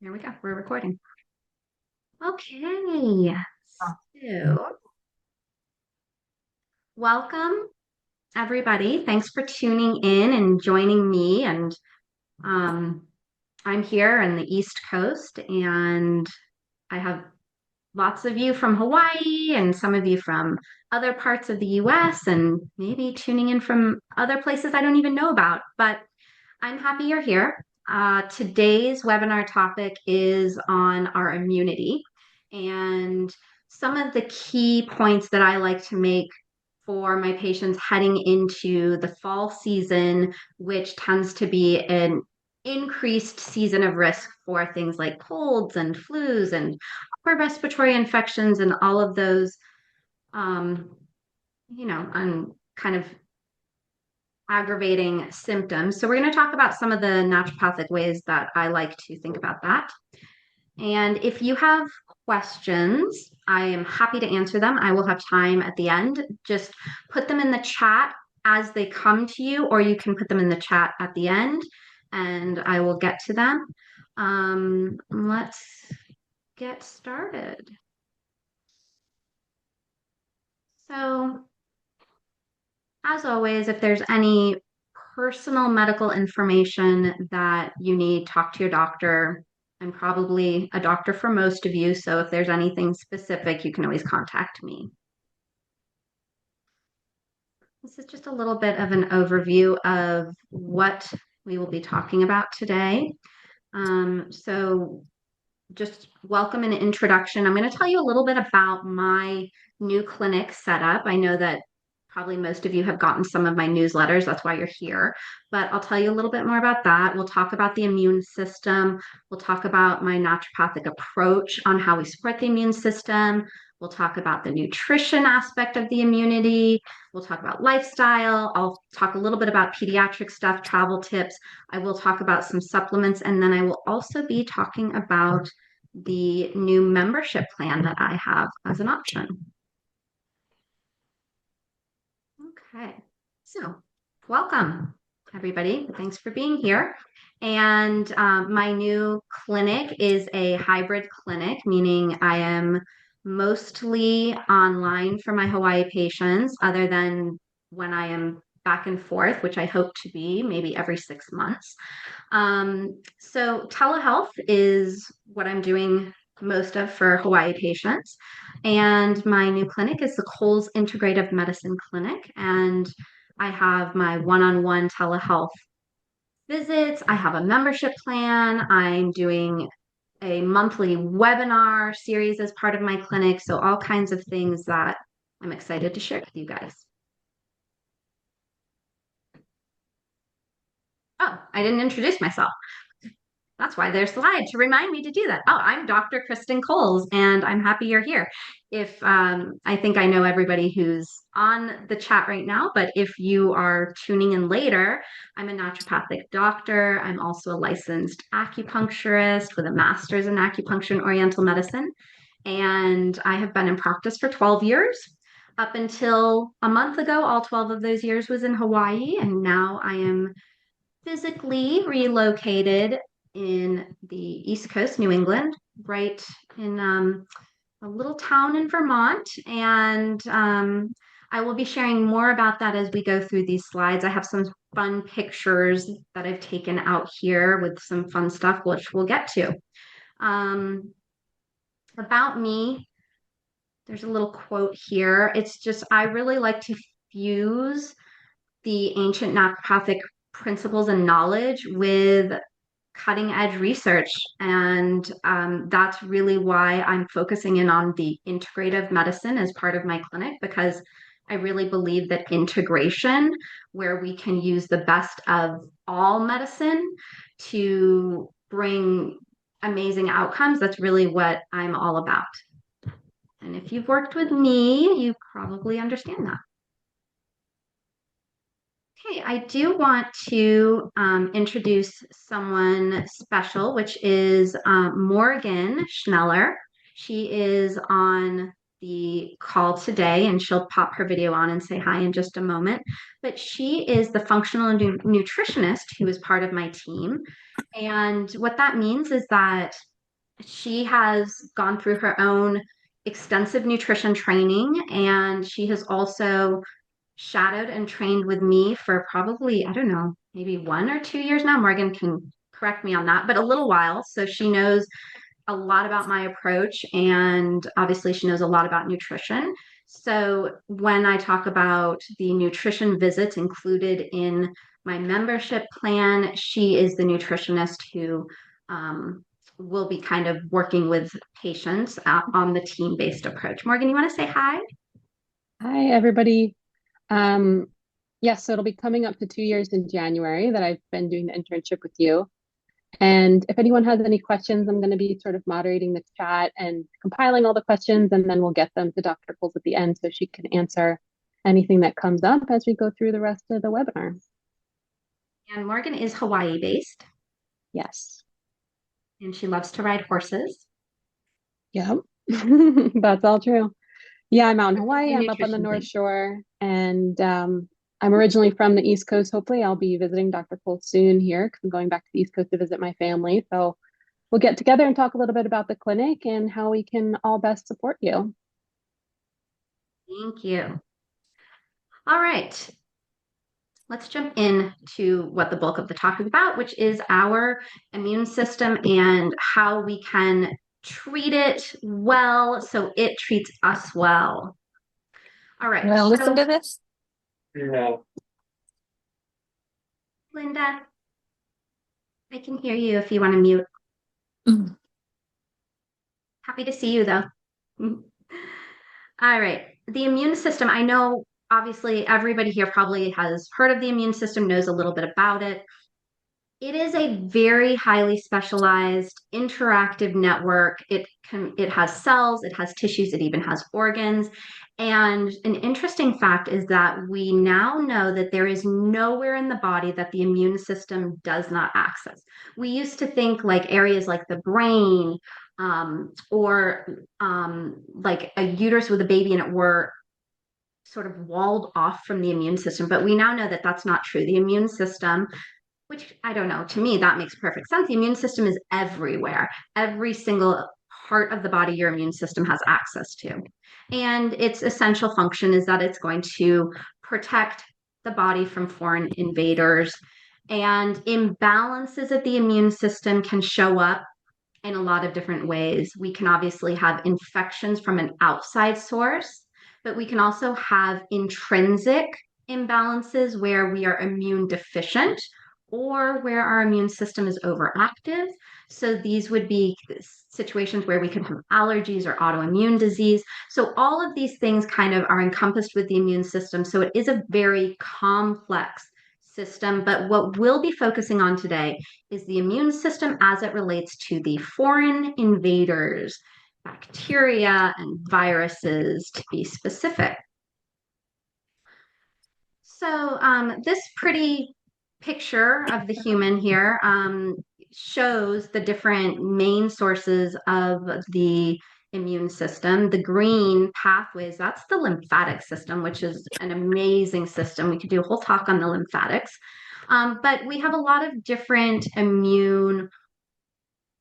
There we go. We're recording. Okay. So, welcome everybody. Thanks for tuning in and joining me. And um, I'm here in the East Coast, and I have lots of you from Hawaii and some of you from other parts of the US, and maybe tuning in from other places I don't even know about. But I'm happy you're here. Today's webinar topic is on our immunity. And some of the key points that I like to make for my patients heading into the fall season, which tends to be an increased season of risk for things like colds and flus and upper respiratory infections and all of those, um, kind of aggravating symptoms. So we're going to talk about some of the naturopathic ways that I like to think about that. And if you have questions, I am happy to answer them. I will have time at the end. Just put them in the chat as they come to you, or you can put them in the chat at the end and I will get to them. Let's get started. So, as always, if there's any personal medical information that you need, talk to your doctor. I'm probably a doctor for most of you, so if there's anything specific, you can always contact me. This is just a little bit of an overview of what we will be talking about today. So just welcome and introduction. I'm going to tell you a little bit about my new clinic setup. I know that probably most of you have gotten some of my newsletters. That's why you're here. But I'll tell you a little bit more about that. We'll talk about the immune system. We'll talk about my naturopathic approach on how we support the immune system. We'll talk about the nutrition aspect of the immunity. We'll talk about lifestyle. I'll talk a little bit about pediatric stuff, travel tips. I will talk about some supplements, and then I will also be talking about the new membership plan that I have as an option. Okay, so welcome everybody. Thanks for being here. And my new clinic is a hybrid clinic, meaning I am mostly online for my Hawaii patients, other than when I am back and forth, which I hope to be maybe every 6 months. So telehealth is what I'm doing most of for Hawaii patients. And my new clinic is the Coles Integrative Medicine Clinic. And I have my one-on-one telehealth visits. I have a membership plan. I'm doing a monthly webinar series as part of my clinic. So all kinds of things that I'm excited to share with you guys. Oh, I didn't introduce myself. That's why there's slides to remind me to do that. Oh, I'm Dr. Kristen Coles, and I'm happy you're here. If I think I know everybody who's on the chat right now, but if you are tuning in later, I'm a naturopathic doctor. I'm also a licensed acupuncturist with a master's in acupuncture and oriental medicine. And I have been in practice for 12 years. Up until a month ago, all 12 of those years was in Hawaii, and now I am physically relocated in the East Coast, New England, right in a little town in Vermont. And I will be sharing more about that as we go through these slides. I have some fun pictures that I've taken out here with some fun stuff, which we'll get to. About me, there's a little quote here. It's just, I really like to fuse the ancient naturopathic principles and knowledge with cutting edge research. And that's really why I'm focusing in on the integrative medicine as part of my clinic, because I really believe that integration, where we can use the best of all medicine to bring amazing outcomes, that's really what I'm all about. And if you've worked with me, you probably understand that. Okay, I do want to introduce someone special, which is Morgan Schneller. She is on the call today, and she'll pop her video on and say hi in just a moment. But she is the functional nutritionist who is part of my team. And what that means is that She has gone through her own extensive nutrition training, and she has also shadowed and trained with me for probably, I don't know, maybe 1 or 2 years now. Morgan can correct me on that, but a little while. So she knows a lot about my approach, and obviously she knows a lot about nutrition. So when I talk about the nutrition visits included in my membership plan, she is the nutritionist who will be kind of working with patients on the team-based approach. Morgan, you want to say hi? Hi, everybody. Um, yes, so it'll be coming up to 2 years in January that I've been doing the internship with you. And if anyone has any questions, I'm going to be sort of moderating the chat and compiling all the questions, and then we'll get them to Dr. Coles at the end so she can answer anything that comes up as we go through the rest of the webinar. And Morgan is Hawaii based, Yes. and she loves to ride horses. Yep. That's all true. Yeah, I'm out in Where is Hawaii. your I'm up on the nutrition North thing? Shore, and I'm originally from the East Coast. Hopefully, I'll be visiting Dr. Cole soon here because I'm going back to the East Coast to visit my family. So we'll get together and talk a little bit about the clinic and how we can all best support you. Thank you. All right. Let's jump into what the bulk of the talk is about, which is our immune system and how we can treat it well so it treats us well. All right. Well, listen So, to this. Linda, I can hear you if you want to mute. Mm. Happy to see you, though. All right. The immune system, I know obviously everybody here probably has heard of the immune system, knows a little bit about it. It is a very highly specialized interactive network. It has cells, it has tissues, it even has organs. And an interesting fact is that we now know that there is nowhere in the body that the immune system does not access. We used to think like areas like the brain or like a uterus with a baby in it were sort of walled off from the immune system, but we now know that that's not true. The immune system, which I don't know, to me, that makes perfect sense. The immune system is everywhere. Every single part of the body your immune system has access to. And its essential function is that it's going to protect the body from foreign invaders. And imbalances of the immune system can show up in a lot of different ways. We can obviously have infections from an outside source, but we can also have intrinsic imbalances where we are immune deficient or where our immune system is overactive. So these would be situations where we can have allergies or autoimmune disease. So all of these things kind of are encompassed with the immune system. So it is a very complex system. But what we'll be focusing on today is the immune system as it relates to the foreign invaders, bacteria and viruses to be specific. So this pretty picture of the human here shows the different main sources of the immune system. The green pathways, that's the lymphatic system, which is an amazing system. We could do a whole talk on the lymphatics. But we have a lot of different immune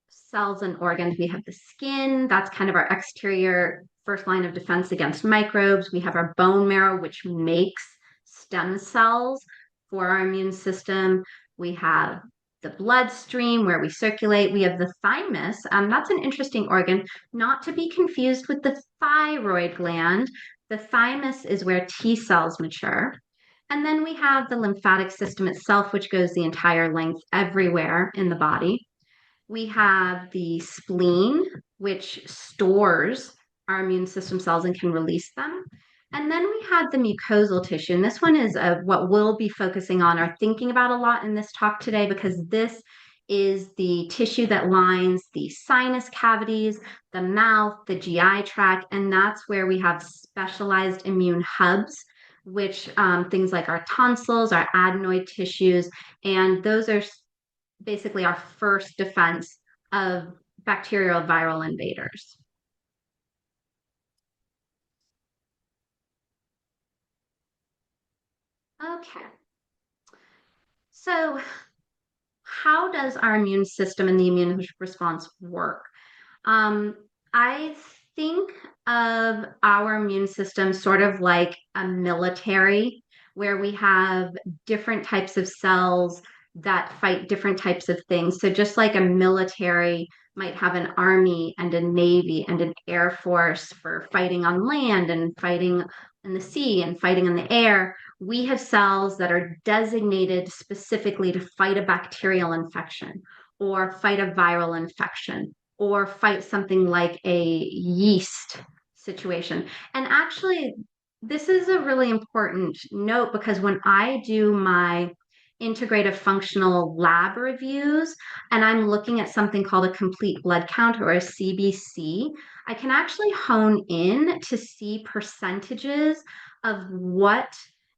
cells and organs. We have the skin, that's kind of our exterior first line of defense against microbes. We have our bone marrow, which makes stem cells for our immune system. We have the bloodstream where we circulate. We have the thymus. That's an interesting organ, not to be confused with the thyroid gland. The thymus is where T cells mature. And then we have the lymphatic system itself, which goes the entire length everywhere in the body. We have the spleen, which stores our immune system cells and can release them. And then we have the mucosal tissue. And this one is what we'll be focusing on or thinking about a lot in this talk today, because this is the tissue that lines the sinus cavities, the mouth, the GI tract, and that's where we have specialized immune hubs, which things like our tonsils, our adenoid tissues, and those are basically our first defense of bacterial viral invaders. Okay. So how does our immune system and the immune response work? Um, I think of our immune system sort of like a military, where we have different types of cells that fight different types of things. So just like a military might have an army and a navy and an air force for fighting on land and fighting in the sea and fighting in the air, we have cells that are designated specifically to fight a bacterial infection or fight a viral infection or fight something like a yeast situation. And actually, this is a really important note because when I do my integrative functional lab reviews and I'm looking at something called a complete blood count or a CBC, I can actually hone in to see percentages of what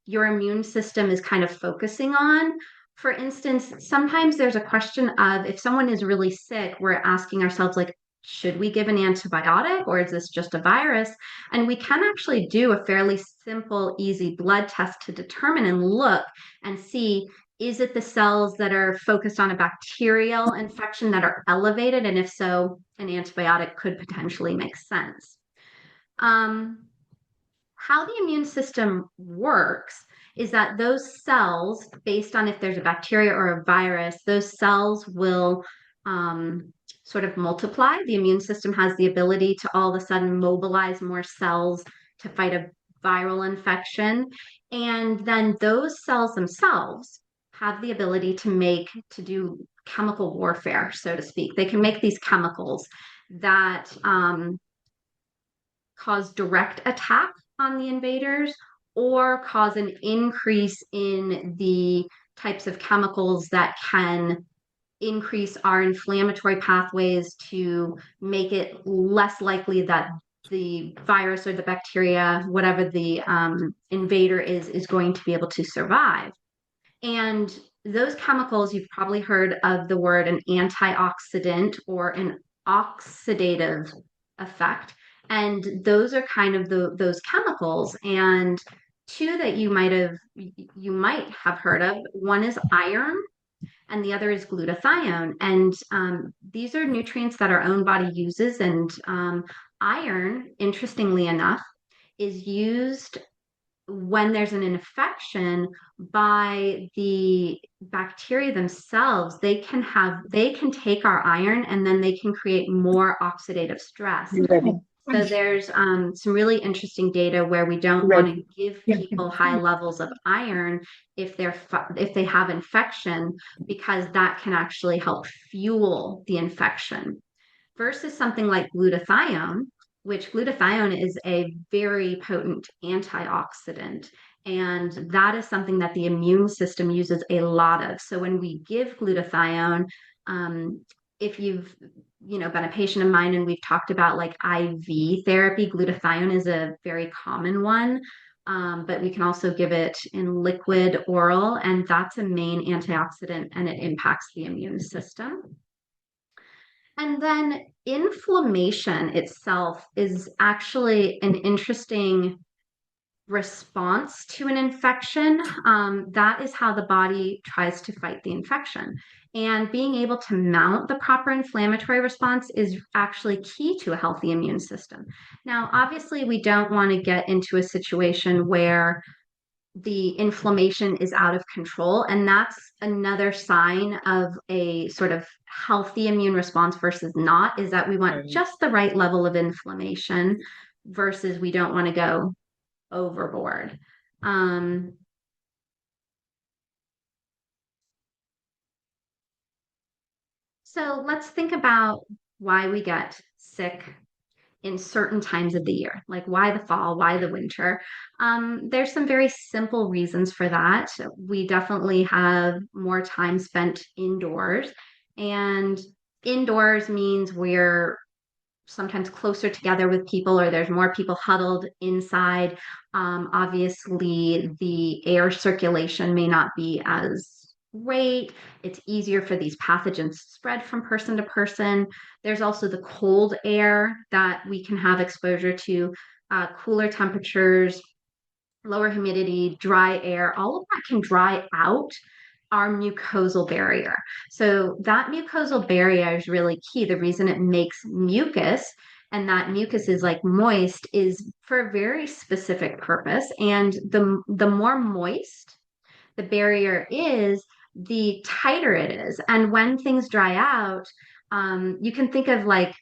your immune system is kind of focusing on. For instance, sometimes there's a question of if someone is really sick, we're asking ourselves, like, should we give an antibiotic or is this just a virus? And we can actually do a fairly simple, easy blood test to determine and look and see, is it the cells that are focused on a bacterial infection that are elevated? And if so, an antibiotic could potentially make sense. Um, how the immune system works is that those cells, based on if there's a bacteria or a virus, those cells will sort of multiply. The immune system has the ability to all of a sudden mobilize more cells to fight a viral infection. And then those cells themselves have the ability to do chemical warfare, so to speak. They can make these chemicals that cause direct attack on the invaders or cause an increase in the types of chemicals that can increase our inflammatory pathways to make it less likely that the virus or the bacteria, whatever the invader is going to be able to survive. And those chemicals, you've probably heard of the word an antioxidant or an oxidative effect. And those are kind of those chemicals. And two that you might have heard of. One is iron, and the other is glutathione. And these are nutrients that our own body uses. And iron, interestingly enough, is used when there's an infection by the bacteria themselves. They can take our iron and then they can create more oxidative stress. So there's some really interesting data where we don't want to give people high levels of iron if they have infection, because that can actually help fuel the infection versus something like glutathione, which glutathione is a very potent antioxidant. And that is something that the immune system uses a lot of. So when we give glutathione, if you've been a patient of mine and we've talked about like IV therapy, glutathione is a very common one. But we can also give it in liquid oral, and that's a main antioxidant and it impacts the immune system. And then inflammation itself is actually an interesting response to an infection. That is how the body tries to fight the infection. And being able to mount the proper inflammatory response is actually key to a healthy immune system. Now, obviously, we don't want to get into a situation where the inflammation is out of control. And that's another sign of a sort of healthy immune response versus not, is that we want just the right level of inflammation versus we don't want to go overboard. Um, so let's think about why we get sick in certain times of the year, like why the fall, why the winter. There's some very simple reasons for that. We definitely have more time spent indoors, and indoors means we're sometimes closer together with people or there's more people huddled inside. Obviously, the air circulation may not be as great. It's easier for these pathogens to spread from person to person. There's also the cold air that we can have exposure to, cooler temperatures, lower humidity, dry air. All of that can dry out our mucosal barrier. So that mucosal barrier is really key. The reason it makes mucus and that mucus is like moist is for a very specific purpose. And the more moist the barrier is, the tighter it is. And when things dry out, you can think of like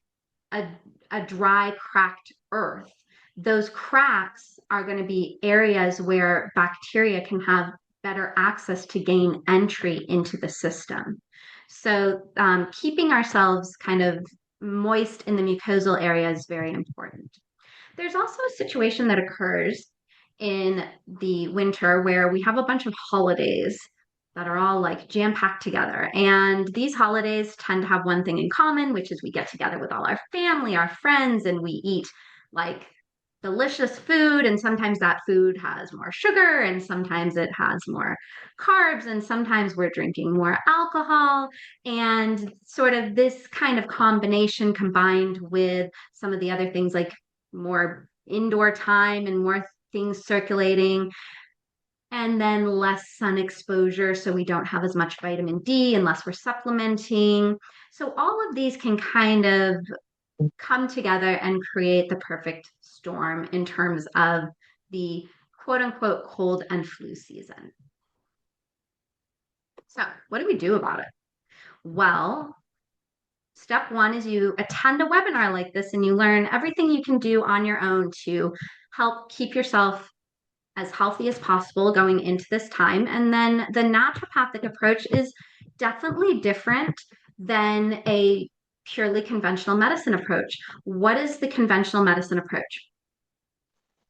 a, a dry, cracked earth. Those cracks are going to be areas where bacteria can have better access to gain entry into the system. So, keeping ourselves kind of moist in the mucosal area is very important. There's also a situation that occurs in the winter where we have a bunch of holidays that are all like jam packed together. And these holidays tend to have one thing in common, which is we get together with all our family, our friends, and we eat like delicious food. And sometimes that food has more sugar, and sometimes it has more carbs, and sometimes we're drinking more alcohol. And sort of this kind of combination combined with some of the other things like more indoor time and more things circulating, and then less sun exposure. So we don't have as much vitamin D unless we're supplementing. So all of these can kind of come together and create the perfect storm in terms of the quote unquote cold and flu season. So, what do we do about it? Well, step one is you attend a webinar like this and you learn everything you can do on your own to help keep yourself as healthy as possible going into this time. And then the naturopathic approach is definitely different than a purely conventional medicine approach. What is the conventional medicine approach?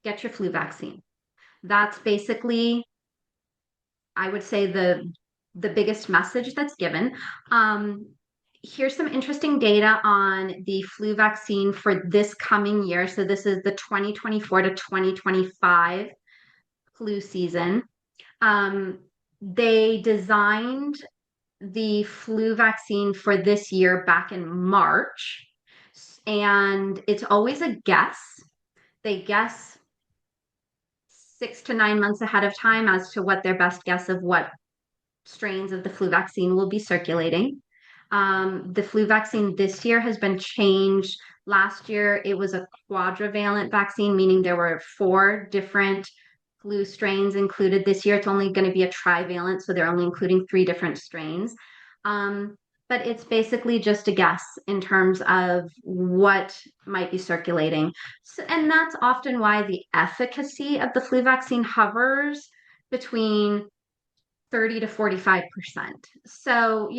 Get your flu vaccine. That's basically, I would say, the biggest message that's given. Here's some interesting data on the flu vaccine for this coming year. So this is the 2024 to 2025 flu season. They designed the flu vaccine for this year back in March, and it's always a guess. They guess 6 to 9 months ahead of time as to what their best guess of what strains of the flu vaccine will be circulating. The flu vaccine this year has been changed. Last year, it was a quadrivalent vaccine, meaning there were 4 different flu strains included. This year, it's only going to be a trivalent, so they're only including 3 different strains. But it's basically just a guess in terms of what might be circulating. So, and that's often why the efficacy of the flu vaccine hovers between 30 to 45%. So,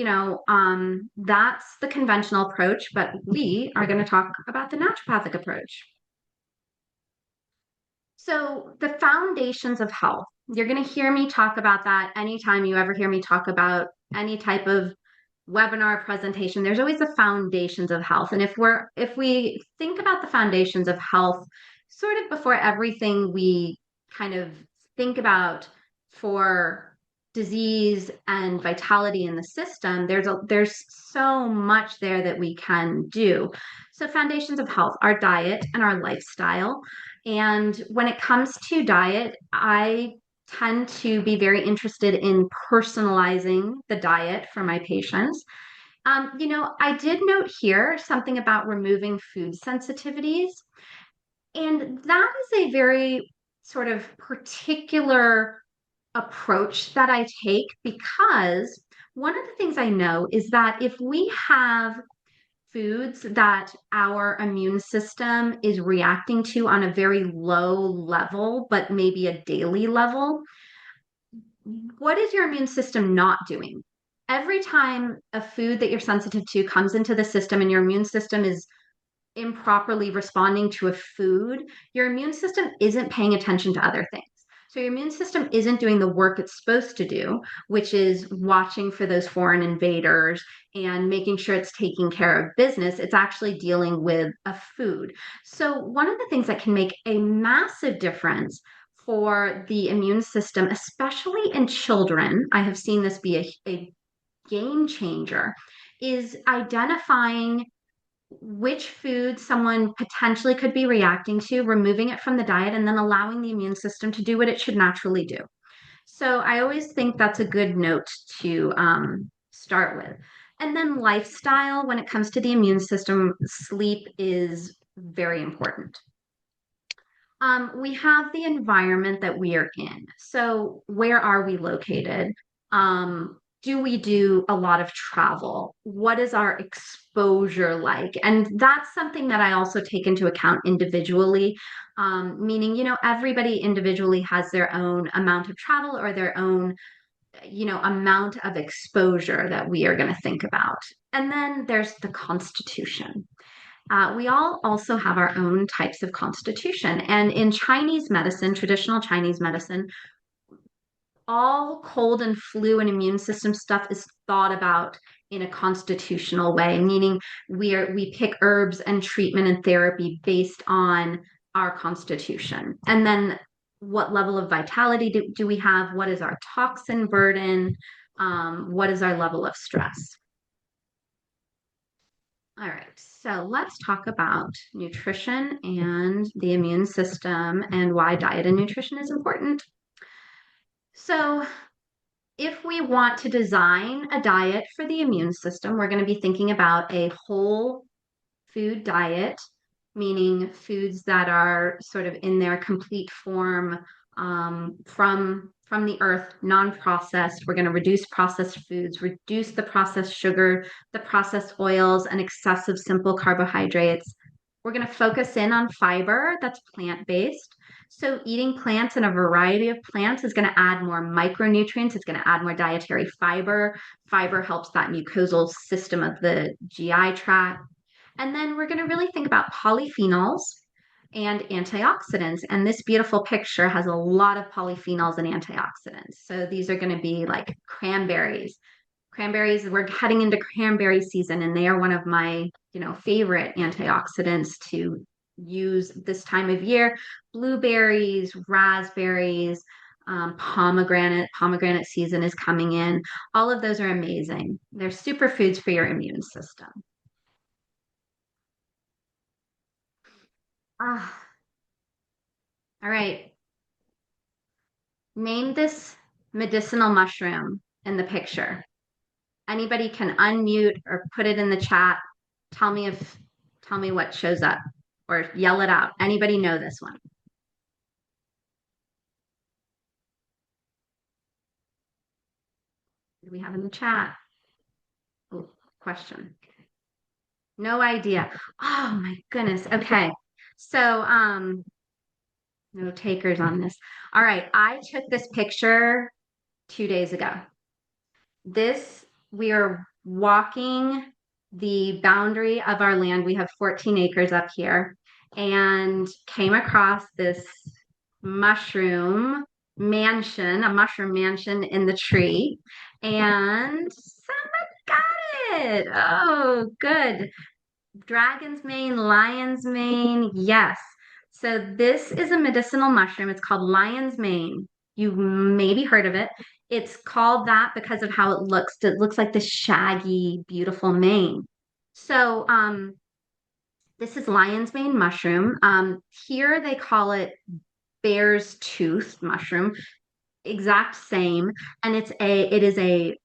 that's the conventional approach, but we are going to talk about the naturopathic approach. So, the foundations of health, you're going to hear me talk about that anytime you ever hear me talk about any type of webinar presentation. There's always the foundations of health. And if we think about the foundations of health sort of before everything we kind of think about for disease and vitality in the system, there's so much there that we can do. So foundations of health, our diet and our lifestyle. And when it comes to diet, I tend to be very interested in personalizing the diet for my patients. I did note here something about removing food sensitivities, and that is a very sort of particular approach that I take because one of the things I know is that if we have foods that our immune system is reacting to on a very low level, but maybe a daily level, what is your immune system not doing? Every time a food that you're sensitive to comes into the system and your immune system is improperly responding to a food, your immune system isn't paying attention to other things. So your immune system isn't doing the work it's supposed to do, which is watching for those foreign invaders and making sure it's taking care of business. It's actually dealing with a food. So one of the things that can make a massive difference for the immune system, especially in children, I have seen this be a game changer, is identifying which food someone potentially could be reacting to, removing it from the diet, and then allowing the immune system to do what it should naturally do. So I always think that's a good note to start with. And then lifestyle, when it comes to the immune system, sleep is very important. We have the environment that we are in. So, where are we located? Do we do a lot of travel? What is our exposure like? And that's something that I also take into account individually, meaning, everybody individually has their own amount of travel or their own, amount of exposure that we are going to think about. And then there's the Constitution. We all also have our own types of constitution. And in Chinese medicine, traditional Chinese medicine, all cold and flu and immune system stuff is thought about in a constitutional way, meaning we pick herbs and treatment and therapy based on our constitution. And then what level of vitality do we have? What is our toxin burden? What is our level of stress? All right, so let's talk about nutrition and the immune system and why diet and nutrition is important. So, if we want to design a diet for the immune system, we're going to be thinking about a whole food diet, meaning foods that are sort of in their complete form from the earth, non-processed. We're going to reduce processed foods, reduce the processed sugar, the processed oils, and excessive simple carbohydrates. We're going to focus in on fiber that's plant-based. So eating plants and a variety of plants is going to add more micronutrients. It's going to add more dietary fiber. Fiber helps that mucosal system of the GI tract. And then we're going to really think about polyphenols and antioxidants. And this beautiful picture has a lot of polyphenols and antioxidants. So these are going to be like cranberries. Cranberries, we're heading into cranberry season, and they are one of my, favorite antioxidants to use this time of year. Blueberries, raspberries, pomegranate season is coming in. All of those are amazing. They're superfoods for your immune system. Ah, all right. Name this medicinal mushroom in the picture. Anybody can unmute or put it in the chat. Tell me tell me what shows up or yell it out. Anybody know this one? Do we have in the chat? Oh, question. No idea. Oh my goodness. Okay. So, no takers on this. All right. I took this picture 2 days ago. We are walking the boundary of our land. We have 14 acres up here and came across this mushroom a mushroom mansion in the tree, and someone got it. Oh, good. Dragon's mane, lion's mane. Yes. So this is a medicinal mushroom. It's called lion's mane. You've maybe heard of it. It's called that because of how it looks. It looks like this shaggy, beautiful mane. So this is lion's mane mushroom. Here they call it bear's tooth mushroom. Exact same. And it is a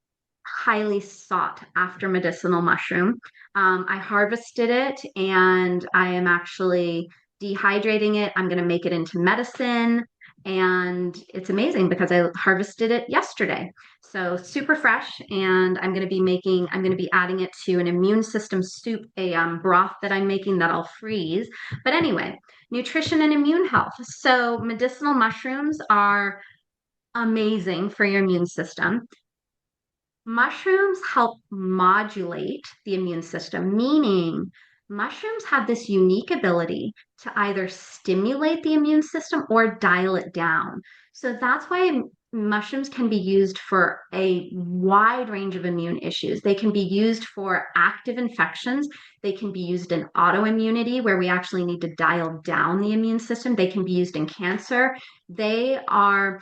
highly sought after medicinal mushroom. I harvested it and I am actually dehydrating it. I'm going to make it into medicine. And it's amazing because I harvested it yesterday. So super fresh. And I'm going to be adding it to an immune system soup, a broth that I'm making that I'll freeze. But anyway, nutrition and immune health. So medicinal mushrooms are amazing for your immune system. Mushrooms help modulate the immune system, meaning mushrooms have this unique ability to either stimulate the immune system or dial it down. So that's why mushrooms can be used for a wide range of immune issues. They can be used for active infections. They can be used in autoimmunity, where we actually need to dial down the immune system. They can be used in cancer. They are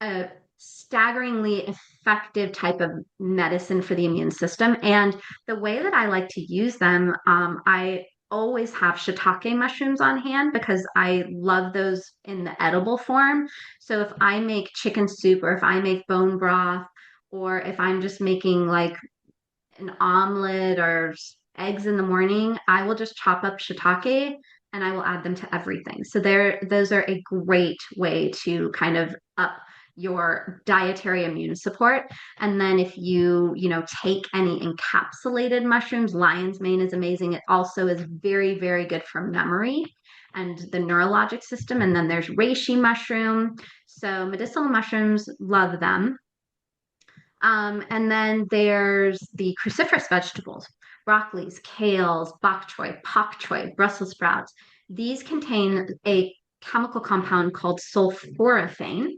a staggeringly effective type of medicine for the immune system. And the way that I like to use them, I always have shiitake mushrooms on hand because I love those in the edible form. So if I make chicken soup or if I make bone broth, or if I'm just making like an omelet or eggs in the morning, I will just chop up shiitake and I will add them to everything. So those are a great way to kind of up your dietary immune support. And then if you take any encapsulated mushrooms, lion's mane is amazing. It also is very, very good for memory and the neurologic system. And then there's reishi mushroom. So medicinal mushrooms, love them. And then there's the cruciferous vegetables, broccolis, kales, bok choy, Brussels sprouts. These contain a chemical compound called sulforaphane.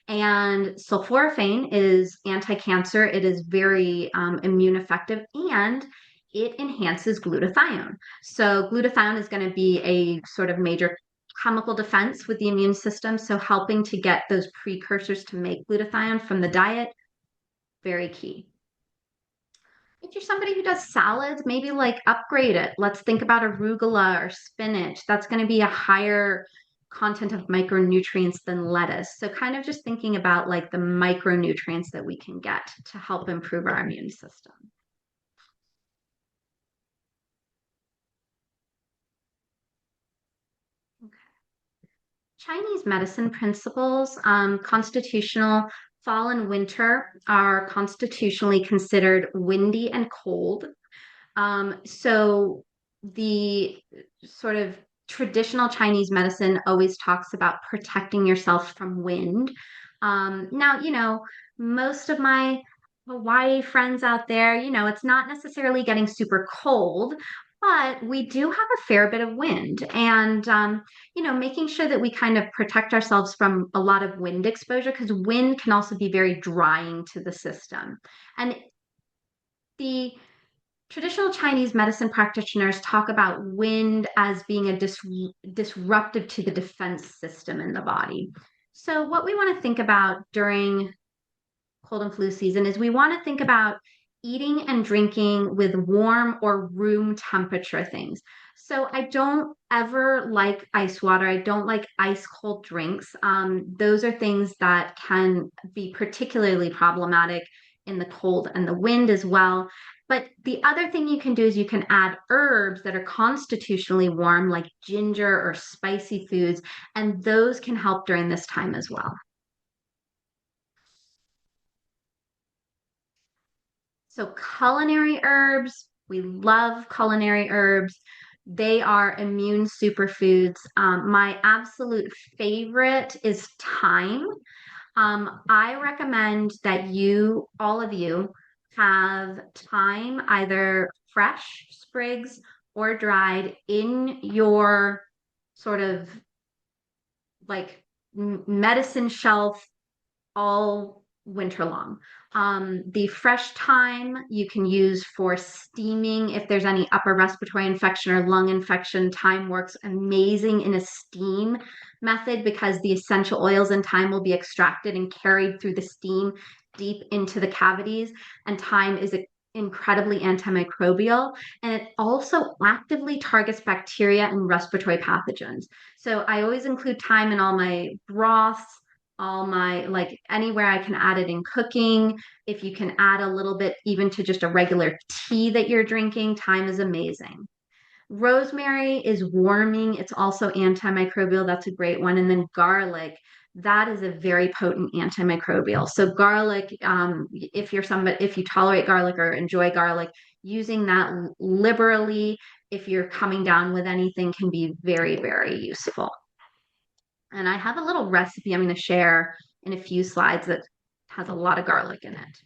And sulforaphane is anti-cancer. It is very immune effective and it enhances glutathione. So glutathione is going to be a sort of major chemical defense with the immune system. So helping to get those precursors to make glutathione from the diet, very key. If you're somebody who does salads, maybe like upgrade it. Let's think about arugula or spinach. That's going to be a higher content of micronutrients than lettuce. So kind of just thinking about like the micronutrients that we can get to help improve our immune system. Chinese medicine principles, constitutional fall and winter are constitutionally considered windy and cold. So the sort of traditional Chinese medicine always talks about protecting yourself from wind. Now, most of my Hawaii friends out there, it's not necessarily getting super cold, but we do have a fair bit of wind. And, making sure that we kind of protect ourselves from a lot of wind exposure because wind can also be very drying to the system. And the traditional Chinese medicine practitioners talk about wind as being a disruptive to the defense system in the body. So, what we want to think about during cold and flu season is we want to think about eating and drinking with warm or room temperature things. So I don't ever like ice water. I don't like ice cold drinks. Those are things that can be particularly problematic in the cold and the wind as well. But the other thing you can do is you can add herbs that are constitutionally warm, like ginger or spicy foods, and those can help during this time as well. So culinary herbs, we love culinary herbs. They are immune superfoods. My absolute favorite is thyme. I recommend that all of you, have thyme either fresh sprigs or dried in your sort of like medicine shelf all winter long. The fresh thyme you can use for steaming if there's any upper respiratory infection or lung infection. Thyme works amazing in a steam method because the essential oils in thyme will be extracted and carried through the steam deep into the cavities. And thyme is incredibly antimicrobial, and it also actively targets bacteria and respiratory pathogens. So I always include thyme in all my broths, all my like anywhere I can add it in cooking. If you can add a little bit even to just a regular tea that you're drinking, thyme is amazing. Rosemary is warming. It's also antimicrobial. That's a great one. And then garlic, that is a very potent antimicrobial. So garlic, if you tolerate garlic or enjoy garlic, using that liberally if you're coming down with anything can be very, very useful. And I have a little recipe I'm going to share in a few slides that has a lot of garlic in it.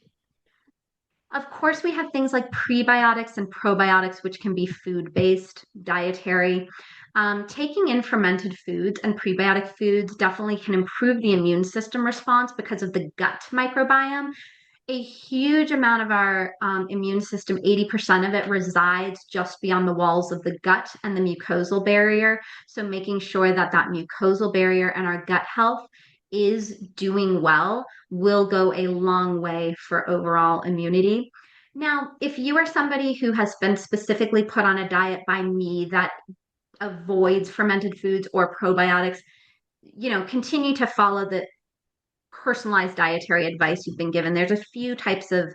Of course, we have things like prebiotics and probiotics, which can be food-based, dietary. Taking in fermented foods and prebiotic foods definitely can improve the immune system response because of the gut microbiome. A huge amount of our immune system, 80% of it resides just beyond the walls of the gut and the mucosal barrier. So making sure that that mucosal barrier and our gut health is doing well will go a long way for overall immunity. Now, if you are somebody who has been specifically put on a diet by me that avoids fermented foods or probiotics, continue to follow the personalized dietary advice you've been given. There's a few types of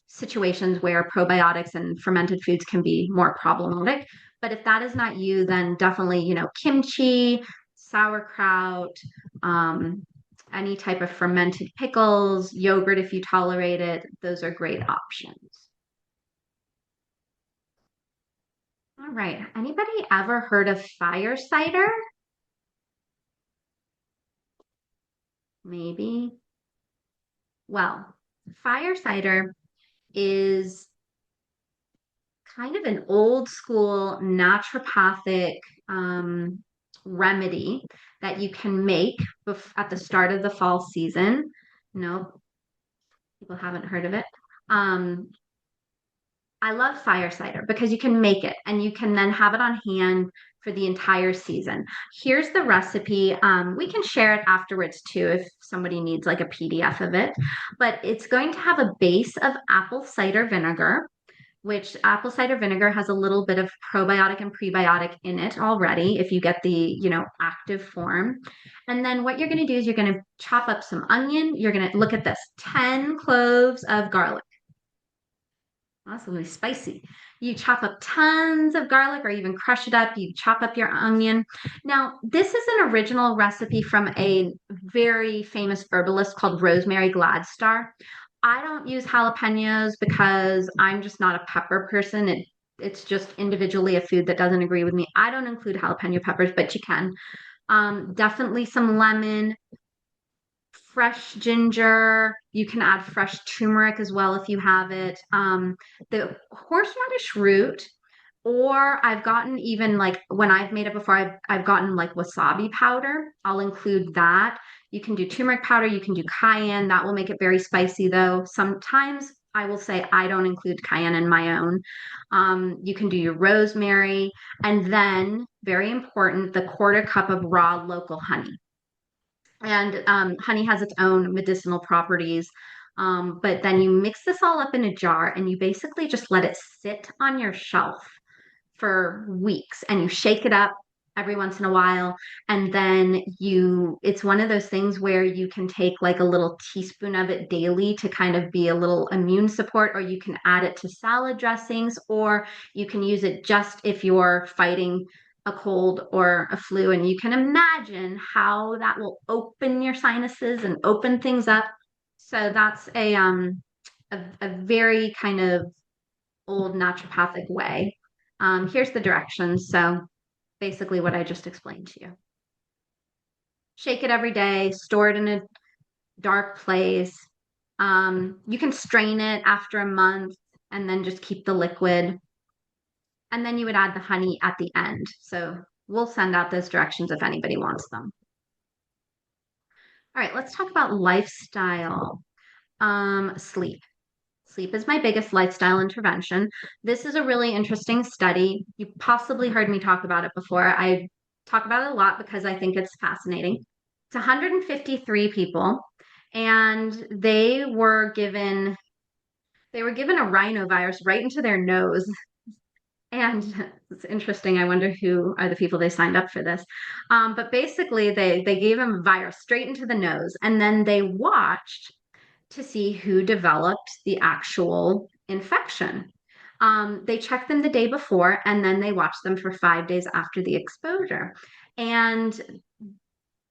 situations where probiotics and fermented foods can be more problematic. But if that is not you, then definitely, kimchi, sauerkraut, um, any type of fermented pickles, yogurt if you tolerate it, those are great options. All right. Anybody ever heard of fire cider? Maybe. Well, fire cider is kind of an old school naturopathic um, remedy that you can make at the start of the fall season. No, people haven't heard of it. Um, I love fire cider because you can make it and you can then have it on hand for the entire season. Here's the recipe. We can share it afterwards too if somebody needs like a PDF of it. But it's going to have a base of apple cider vinegar, which apple cider vinegar has a little bit of probiotic and prebiotic in it already if you get the, active form. And then what you're going to do is you're going to chop up some onion. You're going to look at this 10 cloves of garlic. That's really spicy. You chop up tons of garlic or even crush it up. You chop up your onion. Now, this is an original recipe from a very famous herbalist called Rosemary Gladstar. I don't use jalapenos because I'm just not a pepper person. It's just individually a food that doesn't agree with me. I don't include jalapeno peppers, but you can. Definitely some lemon, fresh ginger. You can add fresh turmeric as well if you have it. The horseradish root, or I've gotten even like when I've made it before, I've gotten like wasabi powder. I'll include that. You can do turmeric powder, you can do cayenne. That will make it very spicy though. Sometimes I will say I don't include cayenne in my own. You can do your rosemary, and then very important, the quarter cup of raw local honey. And honey has its own medicinal properties. But then you mix this all up in a jar and you basically just let it sit on your shelf for weeks and you shake it up every once in a while. And then it's one of those things where you can take like a little teaspoon of it daily to kind of be a little immune support, or you can add it to salad dressings, or you can use it just if you're fighting a cold or a flu. And you can imagine how that will open your sinuses and open things up. So that's a very kind of old naturopathic way. Here's the directions. So basically what I just explained to you. Shake it every day, store it in a dark place. You can strain it after a month and then just keep the liquid. And then you would add the honey at the end. So we'll send out those directions if anybody wants them. All right, let's talk about lifestyle. Sleep. Sleep is my biggest lifestyle intervention. This is a really interesting study. You possibly heard me talk about it before. I talk about it a lot because I think it's fascinating. It's 153 people, and they were given a rhinovirus right into their nose. And it's interesting. I wonder who are the people they signed up for this. But basically, they gave them a virus straight into the nose, and then they watched to see who developed the actual infection. They checked them the day before and then they watched them for 5 days after the exposure. And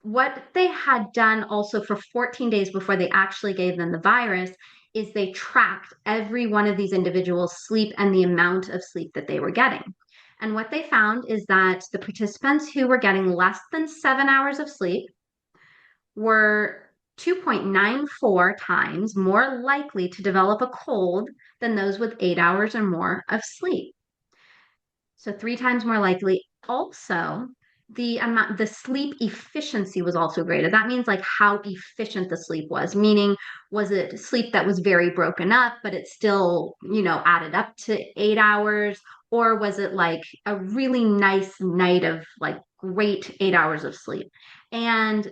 what they had done also for 14 days before they actually gave them the virus is they tracked every one of these individuals' sleep and the amount of sleep that they were getting. And what they found is that the participants who were getting less than 7 hours of sleep were 2.94 times more likely to develop a cold than those with 8 hours or more of sleep. So 3 times more likely. Also, the sleep efficiency was also greater. That means like how efficient the sleep was, meaning was it sleep that was very broken up, but it still, added up to 8 hours, or was it like a really nice night of like great 8 hours of sleep? And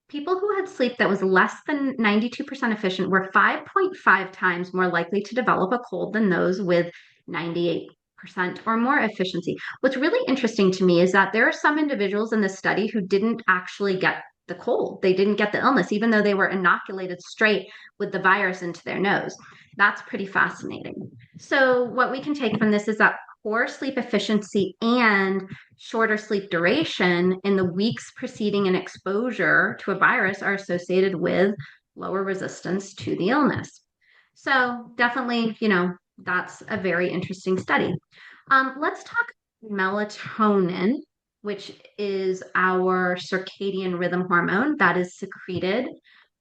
People who had sleep that was less than 92% efficient were 5.5 times more likely to develop a cold than those with 98% or more efficiency. What's really interesting to me is that there are some individuals in this study who didn't actually get the cold. They didn't get the illness, even though they were inoculated straight with the virus into their nose. That's pretty fascinating. So, what we can take from this is that poor sleep efficiency and shorter sleep duration in the weeks preceding an exposure to a virus are associated with lower resistance to the illness. So, definitely, that's a very interesting study. Let's talk melatonin, which is our circadian rhythm hormone that is secreted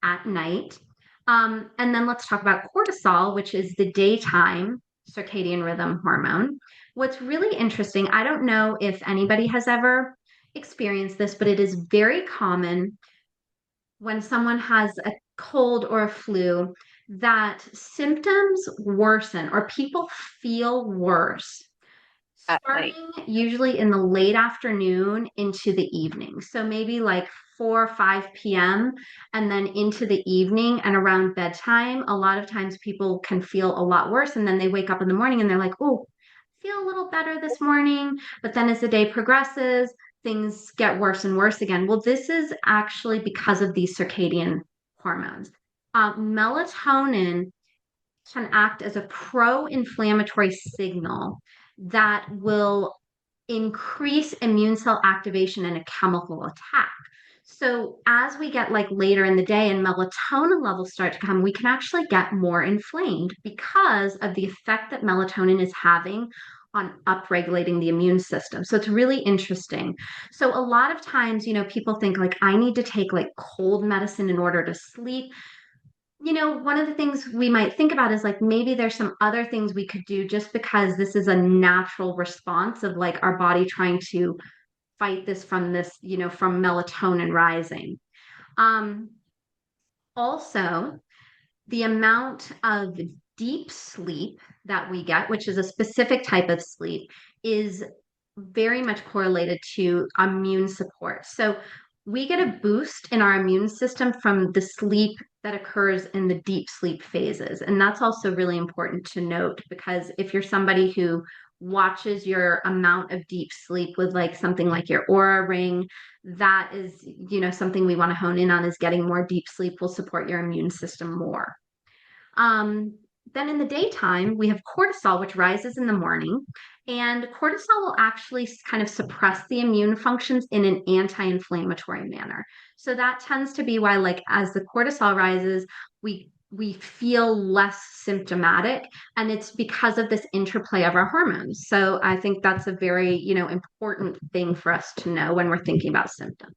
at night. And then let's talk about cortisol, which is the daytime circadian rhythm hormone. What's really interesting, I don't know if anybody has ever experienced this, but it is very common when someone has a cold or a flu that symptoms worsen or people feel worse at night. starting usually in the late afternoon into the evening. So maybe like 4 or 5 p.m. and then into the evening and around bedtime. A lot of times people can feel a lot worse and then they wake up in the morning and they're like, oh, I feel a little better this morning. But then as the day progresses, things get worse and worse again. Well, this is actually because of these circadian hormones. Melatonin can act as a pro-inflammatory signal that will increase immune cell activation and a chemical attack. So as we get like later in the day and melatonin levels start to come, we can actually get more inflamed because of the effect that melatonin is having on upregulating the immune system. So it's really interesting. So a lot of times, people think like I need to take like cold medicine in order to sleep. One of the things we might think about is like maybe there's some other things we could do just because this is a natural response of like our body trying to fight from melatonin rising. Um, Also, the amount of deep sleep that we get, which is a specific type of sleep, is very much correlated to immune support. So we get a boost in our immune system from the sleep that occurs in the deep sleep phases. And that's also really important to note because if you're somebody who watches your amount of deep sleep with like something like your Aura ring, that is, something we want to hone in on is getting more deep sleep will support your immune system more. Um, then in the daytime, we have cortisol, which rises in the morning. And cortisol will actually kind of suppress the immune functions in an anti-inflammatory manner. So that tends to be why, like, as the cortisol rises, we feel less symptomatic, and it's because of this interplay of our hormones. So I think that's a very, important thing for us to know when we're thinking about symptoms.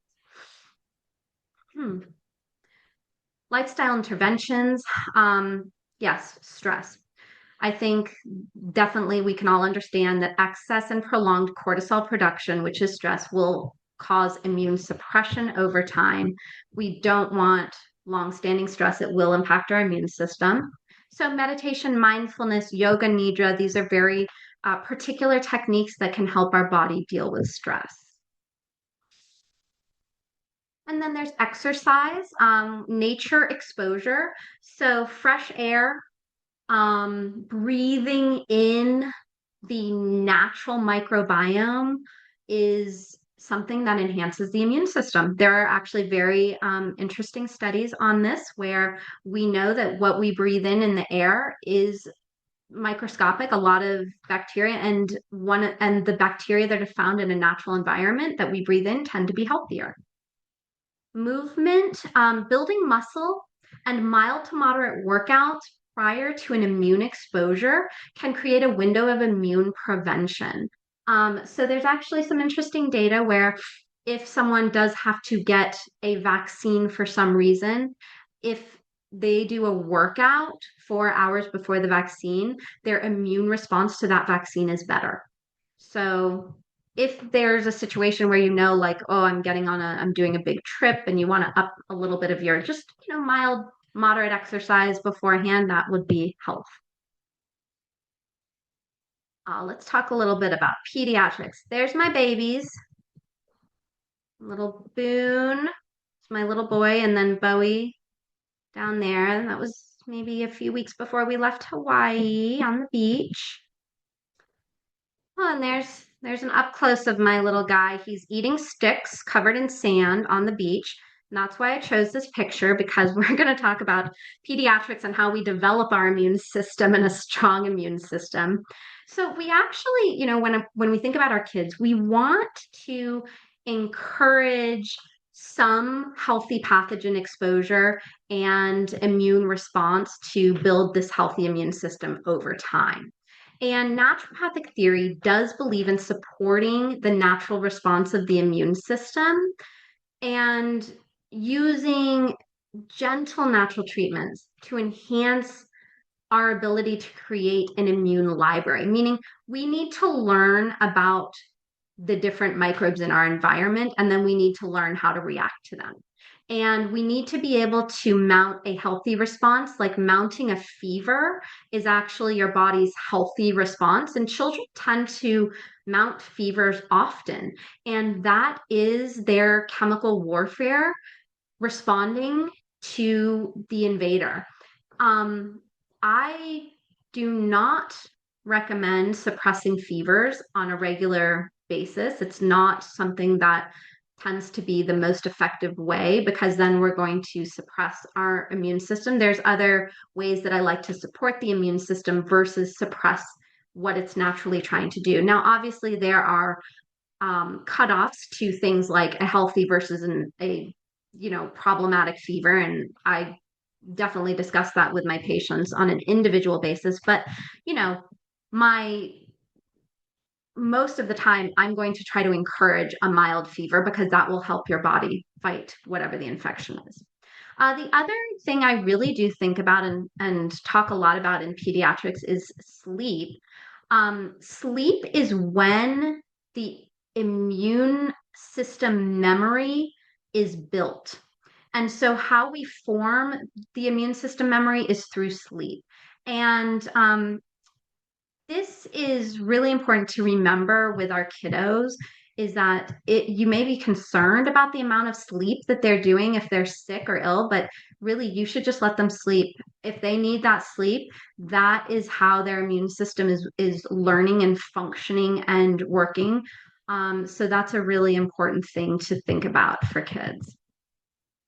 Hmm. Lifestyle interventions. Yes, stress. I think definitely we can all understand that excess and prolonged cortisol production, which is stress, will cause immune suppression over time. We don't want long-standing stress. It will impact our immune system. So meditation, mindfulness, yoga nidra, these are very particular techniques that can help our body deal with stress. And then there's exercise, nature exposure. So fresh air, breathing in the natural microbiome is something that enhances the immune system. There are actually very interesting studies on this where we know that what we breathe in the air is microscopic, a lot of bacteria, and the bacteria that are found in a natural environment that we breathe in tend to be healthier. Movement, building muscle, and mild to moderate workouts prior to an immune exposure can create a window of immune prevention. So there's actually some interesting data where if someone does have to get a vaccine for some reason, if they do a workout 4 hours before the vaccine, their immune response to that vaccine is better. So if there's a situation where like, oh, I'm doing a big trip and you want to up a little bit of your just, mild, moderate exercise beforehand, that would be helpful. Let's talk a little bit about pediatrics. There's my babies, little Boone. my little boy, and then Bowie down there. And that was maybe a few weeks before we left Hawaii on the beach. Oh, and there's an up close of my little guy. He's eating sticks covered in sand on the beach. And that's why I chose this picture because we're going to talk about pediatrics and how we develop our immune system and a strong immune system. So we actually, when we think about our kids, we want to encourage some healthy pathogen exposure and immune response to build this healthy immune system over time. And naturopathic theory does believe in supporting the natural response of the immune system and using gentle natural treatments to enhance our ability to create an immune library, meaning we need to learn about the different microbes in our environment, and then we need to learn how to react to them. And we need to be able to mount a healthy response, like mounting a fever is actually your body's healthy response. And children tend to mount fevers often, and that is their chemical warfare responding to the invader. I do not recommend suppressing fevers on a regular basis. It's not something that tends to be the most effective way because then we're going to suppress our immune system. There's other ways that I like to support the immune system versus suppress what it's naturally trying to do. Now, obviously, there are cutoffs to things like a healthy versus a problematic fever, and I definitely discuss that with my patients on an individual basis. But my most of the time, I'm going to try to encourage a mild fever because that will help your body fight whatever the infection is. The other thing I really do think about and talk a lot about in pediatrics is sleep. Sleep is when the immune system memory is built. And so, how we form the immune system memory is through sleep. And this is really important to remember with our kiddos is that you may be concerned about the amount of sleep that they're doing if they're sick or ill, but really you should just let them sleep. If they need that sleep, that is how their immune system is learning and functioning and working. So that's a really important thing to think about for kids.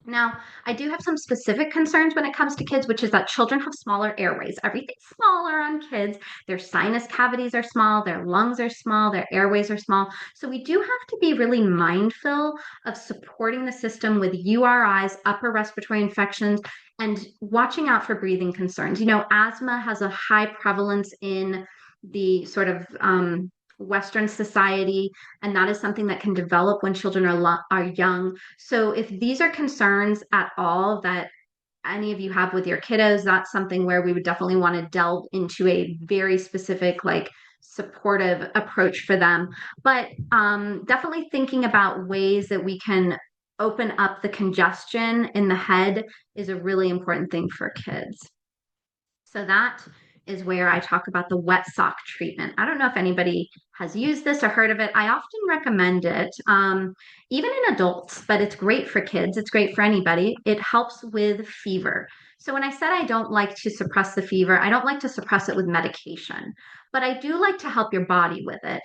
Now, I do have some specific concerns when it comes to kids, which is that children have smaller airways. Everything's smaller on kids. Their sinus cavities are small, their lungs are small, their airways are small. So we do have to be really mindful of supporting the system with URIs, upper respiratory infections, and watching out for breathing concerns. Asthma has a high prevalence in the sort of Western society, and that is something that can develop when children are young. So if these are concerns at all that any of you have with your kiddos, that's something where we would definitely want to delve into a very specific, like supportive approach for them. But definitely thinking about ways that we can open up the congestion in the head is a really important thing for kids. So that is where I talk about the wet sock treatment. I don't know if anybody has used this or heard of it. I often recommend it, even in adults, but it's great for kids. It's great for anybody. It helps with fever. So when I said I don't like to suppress the fever, I don't like to suppress it with medication, but I do like to help your body with it.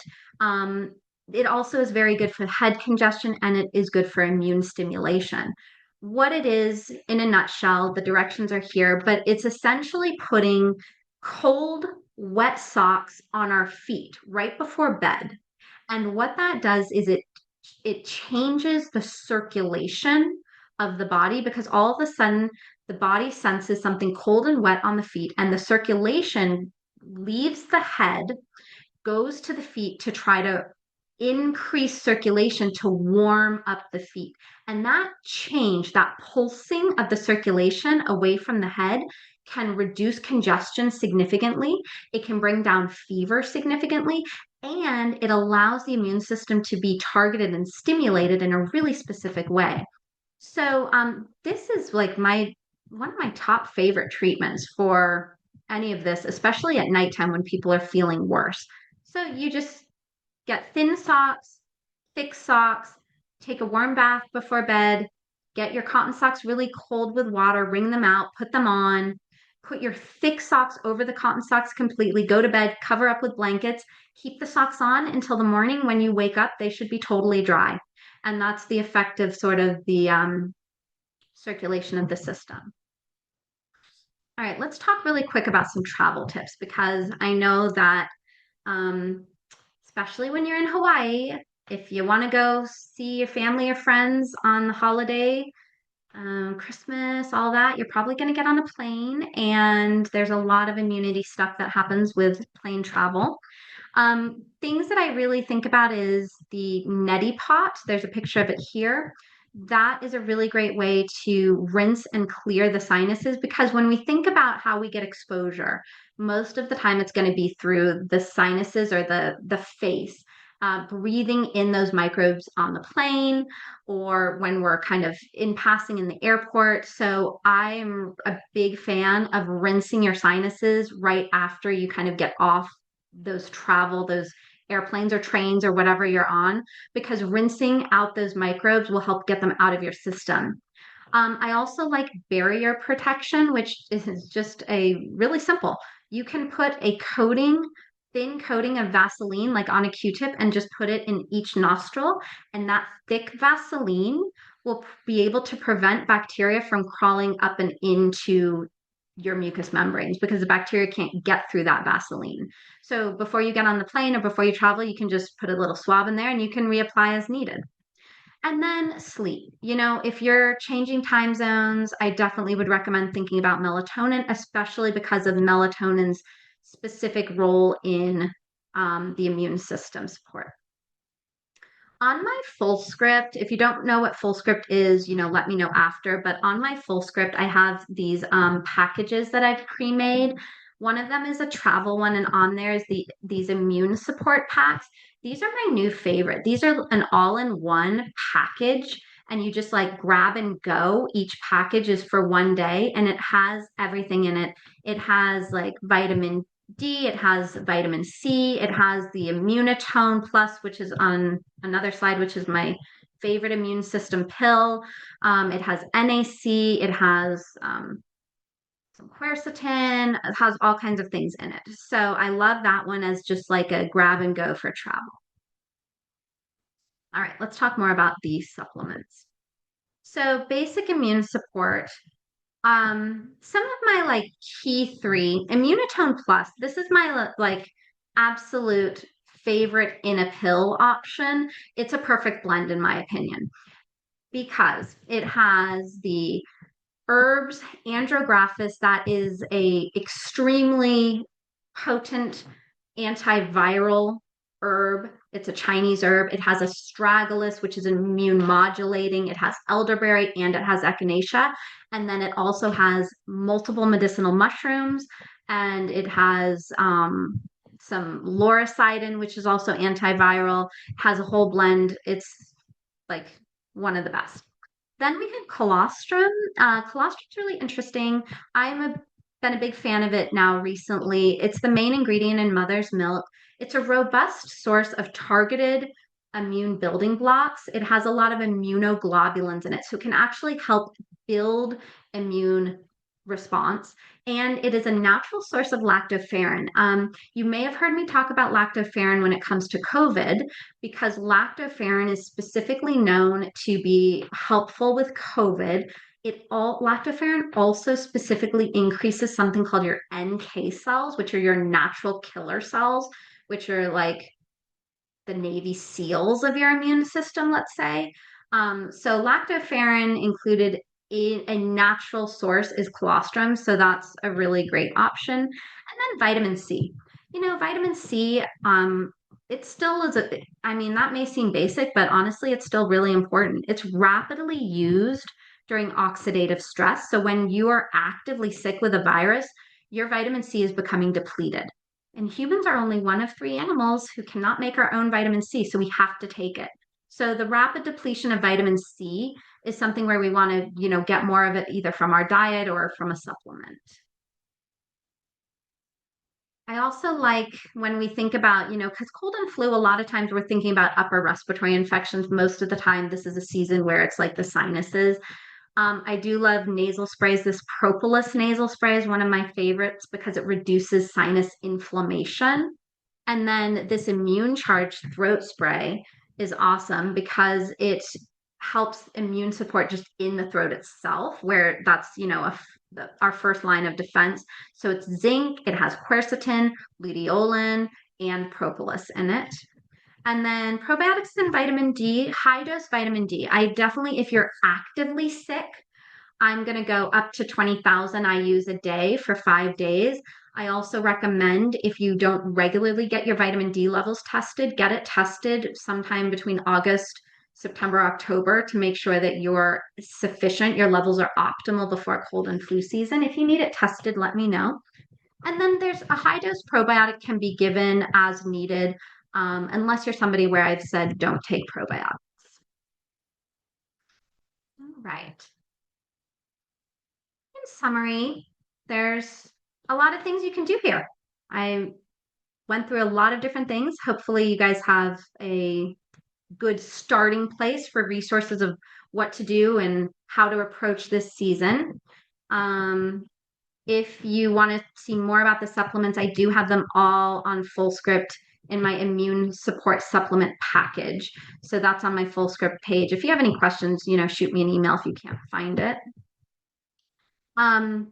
It also is very good for head congestion and it is good for immune stimulation. What it is in a nutshell, the directions are here, but it's essentially putting cold, wet socks on our feet right before bed. And what that does is it changes the circulation of the body because all of a sudden the body senses something cold and wet on the feet, and the circulation leaves the head, goes to the feet to try to increase circulation to warm up the feet. And that change, that pulsing of the circulation away from the head can reduce congestion significantly. It can bring down fever significantly. And it allows the immune system to be targeted and stimulated in a really specific way. So this is like one of my top favorite treatments for any of this, especially at nighttime when people are feeling worse. So you just get thin socks, thick socks, take a warm bath before bed, Get your cotton socks really cold with water, wring them out, put them on, put your thick socks over the cotton socks completely, go to bed, cover up with blankets, keep the socks on until the morning. When you wake up, they should be totally dry. And that's the effect of sort of the circulation of the system. All right, let's talk really quick about some travel tips because I know that, um, especially when you're in Hawaii, if you want to go see your family or friends on the holiday, Christmas, all that, you're probably going to get on a plane, and there's a lot of immunity stuff that happens with plane travel. Things that I really think about is the neti pot. There's a picture of it here. That is a really great way to rinse and clear the sinuses because when we think about how we get exposure, most of the time it's going to be through the sinuses or the face. Breathing in those microbes on the plane or when we're kind of in passing in the airport. So I am a big fan of rinsing your sinuses right after you kind of get off those airplanes or trains or whatever you're on, because rinsing out those microbes will help get them out of your system. I also like barrier protection, which is just a really simple. You can put a thin coating of Vaseline, like on a Q-tip, and just put it in each nostril. And that thick Vaseline will be able to prevent bacteria from crawling up and into your mucous membranes because the bacteria can't get through that Vaseline. So before you get on the plane or before you travel, you can just put a little swab in there and you can reapply as needed. And then sleep. If you're changing time zones, I definitely would recommend thinking about melatonin, especially because of melatonin's specific role in the immune system support. On my full script, if you don't know what full script is, let me know after. But on my full script, I have these packages that I've pre-made. One of them is a travel one, and on there is these immune support packs. These are my new favorite. These are an all-in-one package, and you just like grab and go. Each package is for one day, and it has everything in it. It has like vitamin D, it has vitamin C, it has the Immunotone Plus, which is on another slide, which is my favorite immune system pill. It has NAC, it has some quercetin, it has all kinds of things in it. So I love that one as just like a grab and go for travel. All right, let's talk more about these supplements. So basic immune support. Some of my like key three, Immunotone Plus. This is my like absolute favorite in a pill option. It's a perfect blend in my opinion because it has the herbs andrographis that is a extremely potent antiviral herb. It's a Chinese herb. It has astragalus, which is immune modulating. It has elderberry and it has echinacea. And then it also has multiple medicinal mushrooms and it has some lauricidin, which is also antiviral. It has a whole blend. It's like one of the best. Then we have colostrum. Colostrum's really interesting. Been a big fan of it now recently. It's the main ingredient in mother's milk. It's a robust source of targeted immune building blocks. It has a lot of immunoglobulins in it, so it can actually help build immune response. And it is a natural source of lactoferrin. You may have heard me talk about lactoferrin when it comes to COVID, because lactoferrin is specifically known to be helpful with COVID. Lactoferrin also specifically increases something called your NK cells, which are your natural killer cells, which are like the Navy SEALs of your immune system, let's say. So lactoferrin included in a natural source is colostrum, so that's a really great option. And then vitamin C. Vitamin C, it still is I mean, that may seem basic, but honestly, it's still really important. It's rapidly used during oxidative stress. So when you are actively sick with a virus, your vitamin C is becoming depleted. And humans are only one of three animals who cannot make our own vitamin C, so we have to take it. So the rapid depletion of vitamin C is something where we want to, get more of it either from our diet or from a supplement. I also like when we think about, because cold and flu, a lot of times we're thinking about upper respiratory infections. Most of the time, this is a season where it's like the sinuses. I do love nasal sprays. This propolis nasal spray is one of my favorites because it reduces sinus inflammation. And then this immune charged throat spray is awesome because it helps immune support just in the throat itself, where that's, our first line of defense. So it's zinc, it has quercetin, luteolin, and propolis in it. And then probiotics and vitamin D, high dose vitamin D. I definitely, if you're actively sick, I'm going to go up to 20,000 IUs a day for 5 days. I also recommend if you don't regularly get your vitamin D levels tested, get it tested sometime between August, September, October to make sure that you're sufficient, your levels are optimal before cold and flu season. If you need it tested, let me know. And then there's a high dose probiotic can be given as needed, unless you're somebody where I've said don't take probiotics. All right. In summary, there's a lot of things you can do here. I went through a lot of different things. Hopefully, you guys have a good starting place for resources of what to do and how to approach this season. Um, if you want to see more about the supplements, I do have them all on FullScript in my immune support supplement package. So that's on my FullScript page. If you have any questions, shoot me an email if you can't find it. Um,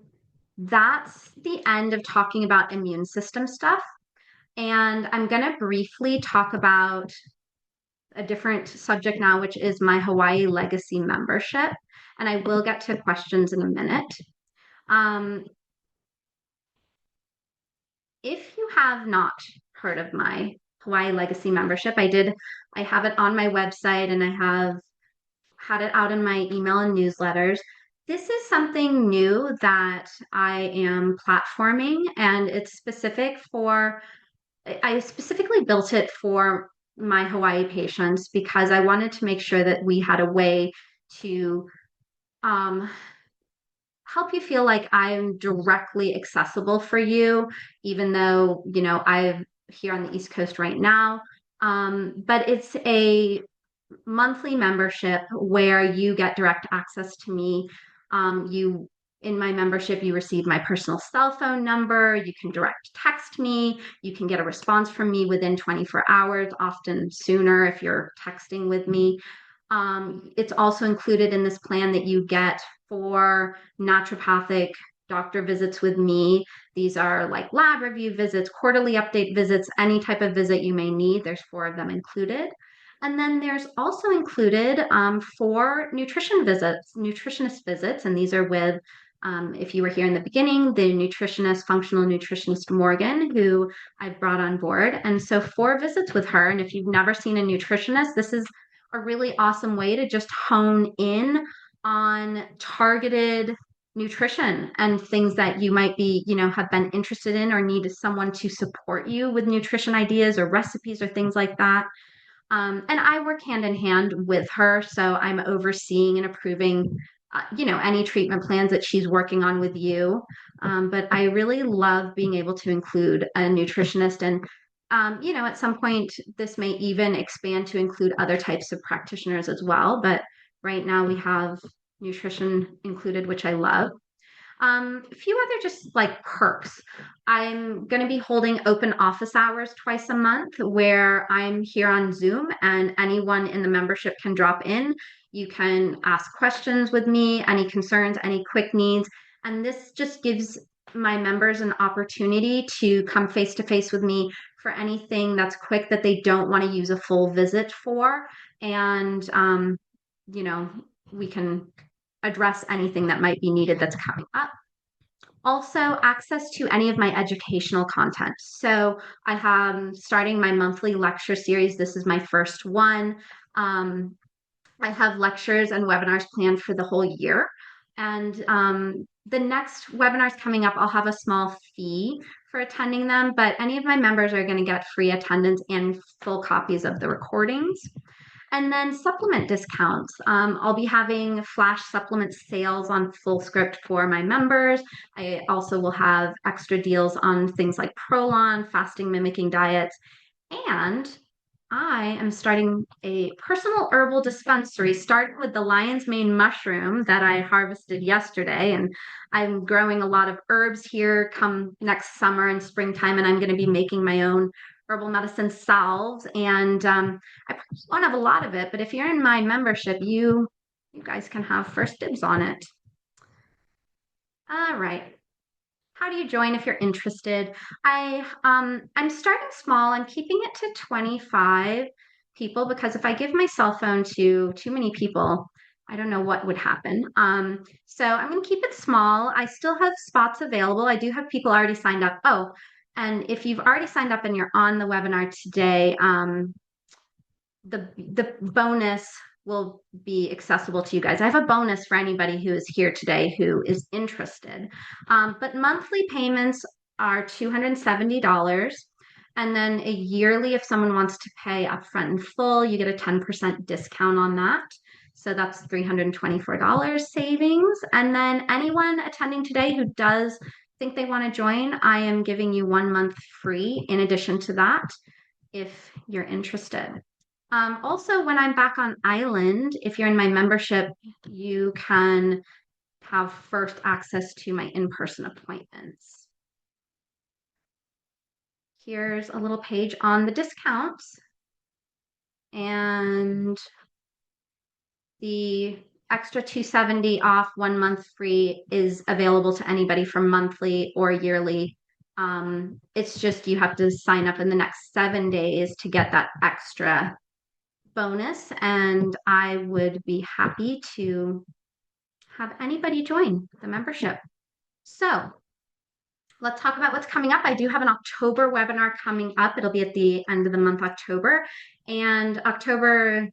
that's the end of talking about immune system stuff. And I'm going to briefly talk about a different subject now, which is my Hawaii Legacy membership. And I will get to questions in a minute. Um, if you have not heard of my Hawaii Legacy membership, I have it on my website and I have had it out in my email and newsletters. This is something new that I am platforming, and it's I specifically built it for my Hawaii patients because I wanted to make sure that we had a way to um, help you feel like I'm directly accessible for you, even though, I'm here on the East Coast right now. But it's a monthly membership where you get direct access to me. You in my membership, you receive my personal cell phone number. You can direct text me. You can get a response from me within 24 hours, often sooner if you're texting with me. It's also included in this plan that you get for naturopathic doctor visits with me. These are like lab review visits, quarterly update visits, any type of visit you may need. There's 4 of them included. And then there's also included 4 nutritionist visits, and these are with, if you were here in the beginning, the functional nutritionist Morgan, who I brought on board. And so 4 visits with her. And if you've never seen a nutritionist, this is a really awesome way to just hone in on targeted nutrition and things that you might be, have been interested in or need someone to support you with nutrition ideas or recipes or things like that. And I work hand in hand with her, so I'm overseeing and approving, any treatment plans that she's working on with you. But I really love being able to include a nutritionist, and at some point this may even expand to include other types of practitioners as well. But right now we have nutrition included, which I love. A few other just like perks. I'm going to be holding open office hours twice a month where I'm here on Zoom and anyone in the membership can drop in. You can ask questions with me, any concerns, any quick needs. And this just gives my members an opportunity to come face to face with me for anything that's quick that they don't want to use a full visit for. And, you know, we can address anything that might be needed that's coming up. Also, access to any of my educational content. So I have starting my monthly lecture series. This is my first one. I have lectures and webinars planned for the whole year. And the next webinars coming up, I'll have a small fee for attending them, but any of my members are going to get free attendance and full copies of the recordings. And then supplement discounts. I'll be having flash supplement sales on FullScript for my members. I also will have extra deals on things like Prolon, fasting mimicking diets, and I am starting a personal herbal dispensary, starting with the lion's mane mushroom that I harvested yesterday. And I'm growing a lot of herbs here come next summer and springtime, and I'm going to be making my own herbal medicine salves. And I probably won't have a lot of it, but if you're in my membership, you guys can have first dibs on it. All right. How do you join if you're interested? I'm starting small. I'm keeping it to 25 people because if I give my cell phone to too many people, I don't know what would happen. So I'm going to keep it small. I still have spots available. I do have people already signed up. Oh, and if you've already signed up and you're on the webinar today, the bonus will be accessible to you guys. I have a bonus for anybody who is here today who is interested. But monthly payments are $270. And then a yearly, if someone wants to pay upfront in full, you get a 10% discount on that. So that's $324 savings. And then anyone attending today who does think they want to join, I am giving you 1 month free in addition to that if you're interested. Also, when I'm back on island, if you're in my membership, you can have first access to my in-person appointments. Here's a little page on the discounts and the extra 270 off 1 month free is available to anybody for monthly or yearly. It's just you have to sign up in the next 7 days to get that extra bonus, and I would be happy to have anybody join the membership. So let's talk about what's coming up. I do have an October webinar coming up. It'll be at the end of the month, October. And October,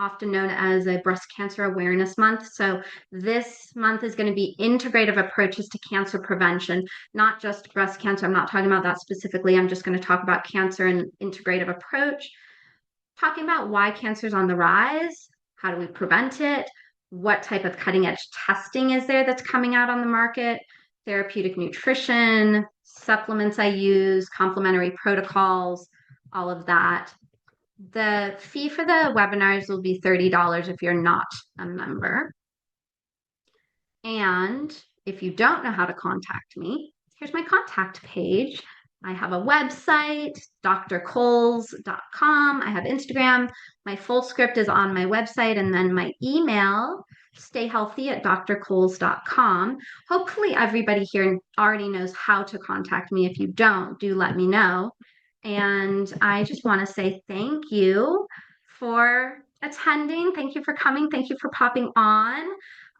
often known as a breast cancer awareness month. So this month is going to be integrative approaches to cancer prevention, not just breast cancer. I'm not talking about that specifically. I'm just going to talk about cancer and integrative approach, talking about why cancer is on the rise, how do we prevent it, what type of cutting edge testing is there that's coming out on the market, therapeutic nutrition, supplements I use, complementary protocols, all of that. The fee for the webinars will be $30 if you're not a member. And if you don't know how to contact me, here's my contact page. I have a website, drcoles.com. I have Instagram. My full script is on my website, and then my email, stayhealthy@drcoles.com. Hopefully, everybody here already knows how to contact me. If you don't, do let me know. And I just want to say thank you for attending. Thank you for coming. Thank you for popping on.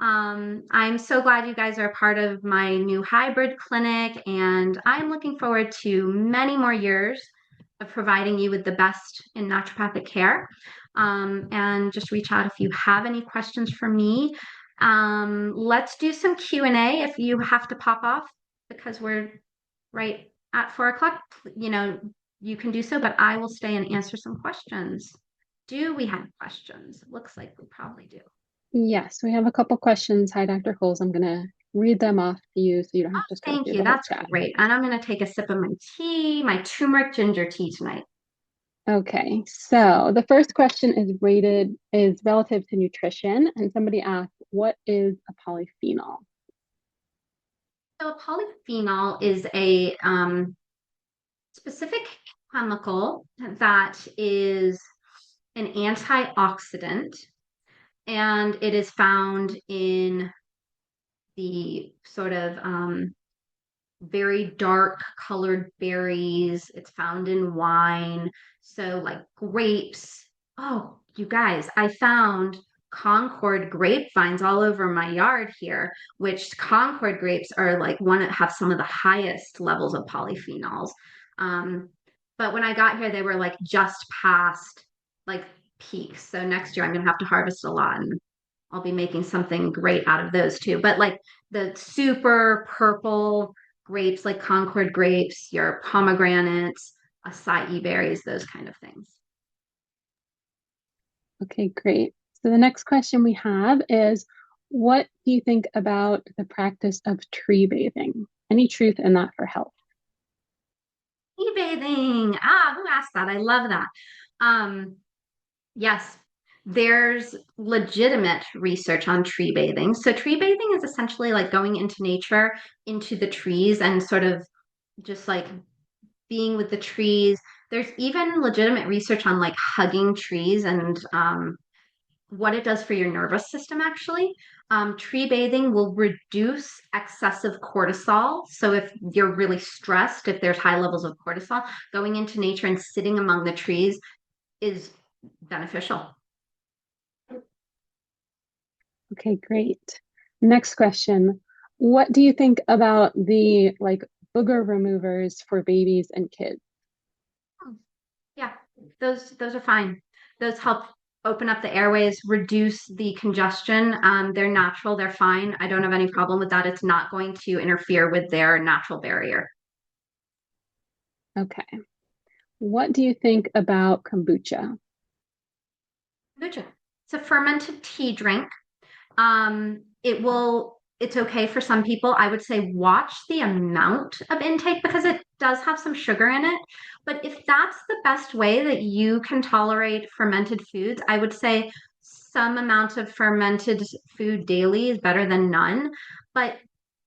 I'm so glad you guys are a part of my new hybrid clinic, and I'm looking forward to many more years of providing you with the best in naturopathic care. And just reach out if you have any questions for me. Let's do some Q&A if you have to pop off because we're right at 4 o'clock. You can do so, but I will stay and answer some questions. Do we have questions? Looks like we probably do. Yes, we have a couple questions. Hi, Dr. Coles. I'm going to read them off to you so you don't have to scroll Thank through you. the whole That's chat. great. And I'm going to take a sip of my tea, my turmeric ginger tea tonight. Okay, so the first question is relative to nutrition, and somebody asked, what is a polyphenol? So a polyphenol is a specific chemical that is an antioxidant, and it is found in the sort of very dark colored berries. It's found in wine. So, like grapes. Oh, you guys, I found Concord grapevines all over my yard here, which Concord grapes are like one that have some of the highest levels of polyphenols. Um, but when I got here, they were like just past like peaks. So next year I'm gonna have to harvest a lot and I'll be making something great out of those too. But like the super purple grapes, like Concord grapes, your pomegranates, acai berries, those kind of things. Okay, great. So the next question we have is, what do you think about the practice of tree bathing? Any truth in that for health? Sea bathing. Ah, who asked that? I love that. Um, yes, there's legitimate research on tree bathing. So tree bathing is essentially like going into nature, into the trees, and sort of just like being with the trees. There's even legitimate research on like hugging trees and what it does for your nervous system, actually. Tree bathing will reduce excessive cortisol. So, if you're really stressed, if there's high levels of cortisol, going into nature and sitting among the trees is beneficial. Okay, great. Next question. What do you think about the like booger removers for babies and kids? Yeah, those are fine. Those help open up the airways, reduce the congestion. They're natural, they're fine. I don't have any problem with that. It's not going to interfere with their natural barrier. Okay. What do you think about kombucha? Kombucha. It's a fermented tea drink. It's okay for some people. I would say watch the amount of intake because it does have some sugar in it. But if that's the best way that you can tolerate fermented foods, I would say some amount of fermented food daily is better than none. But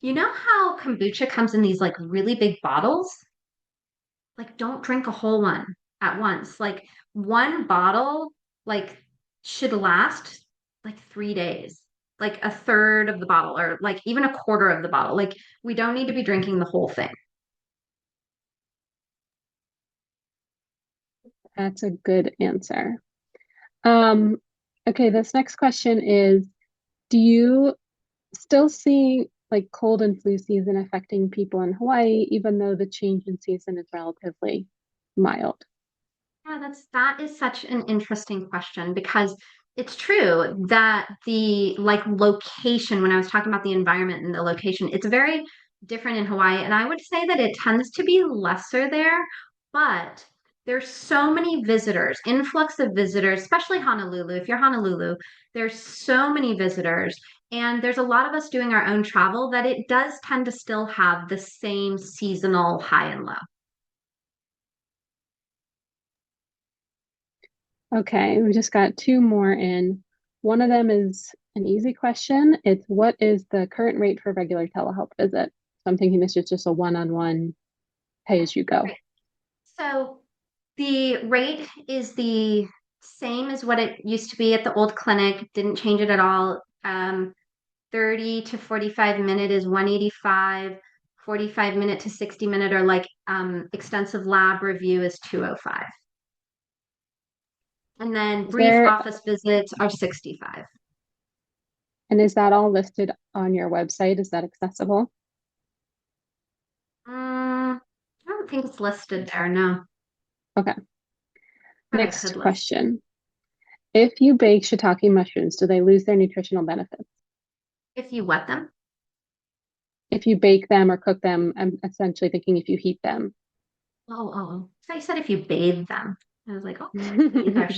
you know how kombucha comes in these like really big bottles? Like don't drink a whole one at once. Like one bottle like should last like 3 days. Like a third of the bottle or like even a quarter of the bottle. Like we don't need to be drinking the whole thing. That's a good answer. Um, okay, this next question is, do you still see like cold and flu season affecting people in Hawaii, even though the change in season is relatively mild? Yeah, that is such an interesting question because it's true that the like location, when I was talking about the environment and the location, it's very different in Hawaii. And I would say that it tends to be lesser there, but there's so many visitors, influx of visitors, especially Honolulu. If you're Honolulu, there's so many visitors, and there's a lot of us doing our own travel that it does tend to still have the same seasonal high and low. Okay, we just got two more in. One of them is an easy question. It's what is the current rate for a regular telehealth visit? So I'm thinking this is just a one-on-one pay as you go. Great. So the rate is the same as what it used to be at the old clinic, didn't change it at all. 30 to 45 minute is 185, 45 minute to 60 minute or like extensive lab review is 205. And then Is brief there, office visits are 65. and is that all listed on your website? Is that accessible? I don't think it's listed there, no. Okay. But I could Next list. question. If you bake shiitake mushrooms, do they lose their nutritional benefits? If you wet them. If you bake them or cook them, I'm essentially thinking if you heat them. Oh. So I said if you bathe them. I was like, oh, bathe our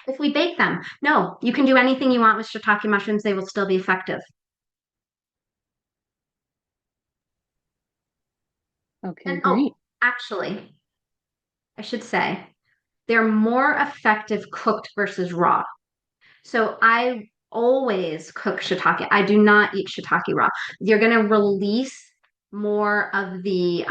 if we bake them. No, you can do anything you want with shiitake mushrooms, they will still be effective. Okay, And great. actually, I should say they're more effective cooked versus raw. So I always cook shiitake. I do not eat shiitake raw. You're going to release more of the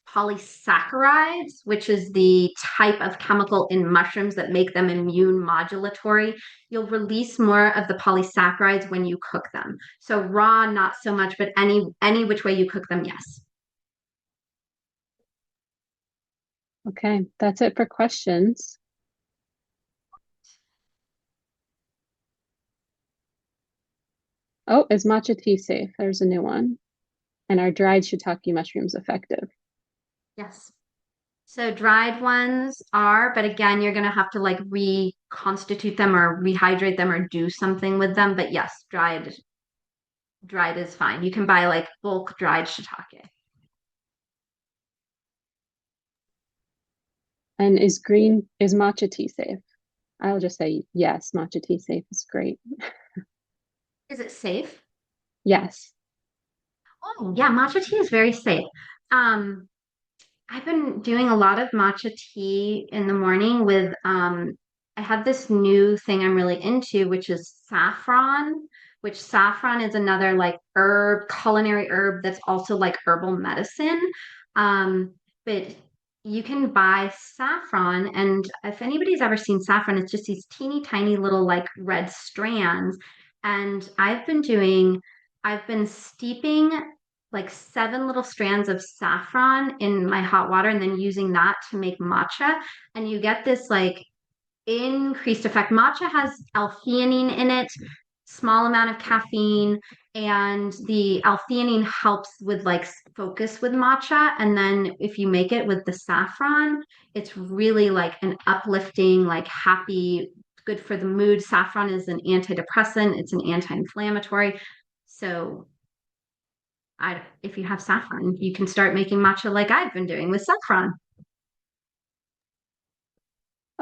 polysaccharides, which is the type of chemical in mushrooms that make them immune modulatory. You'll release more of the polysaccharides when you cook them. So raw, not so much, but any which way you cook them, yes. Okay, that's it for questions. Oh, is matcha tea safe? There's a new one. And are dried shiitake mushrooms effective? Yes. So dried ones are, but again, you're gonna have to like reconstitute them or rehydrate them or do something with them. But yes, dried is fine. You can buy like bulk dried shiitake. And is matcha tea safe? I'll just say yes, matcha tea safe is great. Is it safe? Yes. Oh, yeah, matcha tea is very safe. Um, I've been doing a lot of matcha tea in the morning with I have this new thing I'm really into, which is saffron, which saffron is another like herb, culinary herb that's also like herbal medicine. But you can buy saffron, and if anybody's ever seen saffron, it's just these teeny tiny little like red strands. And I've been steeping like seven little strands of saffron in my hot water and then using that to make matcha. And you get this like increased effect. Matcha has L-theanine in it, small amount of caffeine, and the L-theanine helps with like focus with matcha. And then if you make it with the saffron, it's really like an uplifting, like happy, good for the mood. Saffron is an antidepressant, it's an anti-inflammatory. So if you have saffron, you can start making matcha like I've been doing with saffron.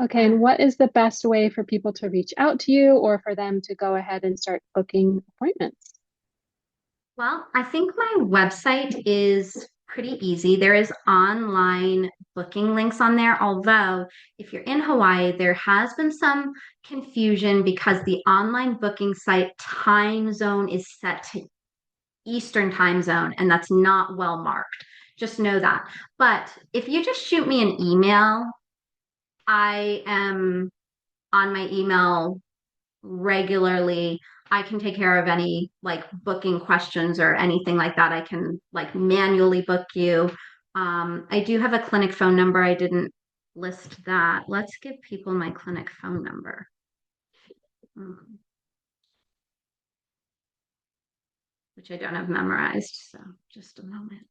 Okay, Uh, and what is the best way for people to reach out to you or for them to go ahead and start booking appointments? well, I think my website is pretty easy. There is online booking links on there, although if you're in Hawaii, there has been some confusion because the online booking site time zone is set to Eastern time zone, and that's not well marked. Just know that. But if you just shoot me an email, I am on my email regularly. I can take care of any like booking questions or anything like that. I can like manually book you. I do have a clinic phone number. I didn't list that. Let's give people my clinic phone number, which I don't have memorized. So just a moment,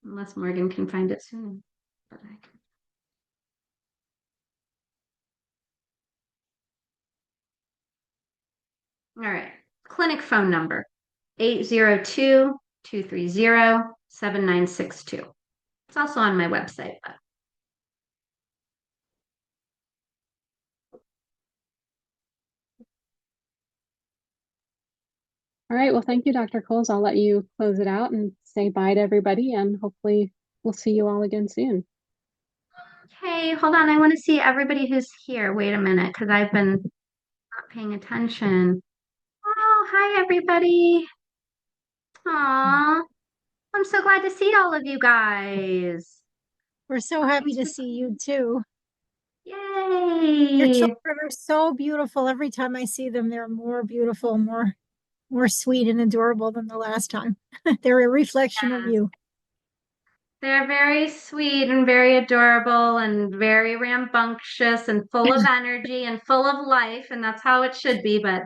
unless Morgan can find it soon. But I can. All right. Clinic phone number 802-230-7962. It's also on my website. But All right, well, thank you, Dr. Coles. I'll let you close it out and say bye to everybody, and hopefully we'll see you all again soon. hey, hold on. I want to see everybody who's here. Wait a minute, because I've been not paying attention. Oh, hi, everybody. Aw, I'm so glad to see all of you guys. We're so happy to see you too. Your Yay. children are so beautiful. Every time I see them, they're more beautiful, more sweet and adorable than the last time. They're a reflection of you. They're very sweet and very adorable and very rambunctious and full of energy and full of life, and that's how it should be. But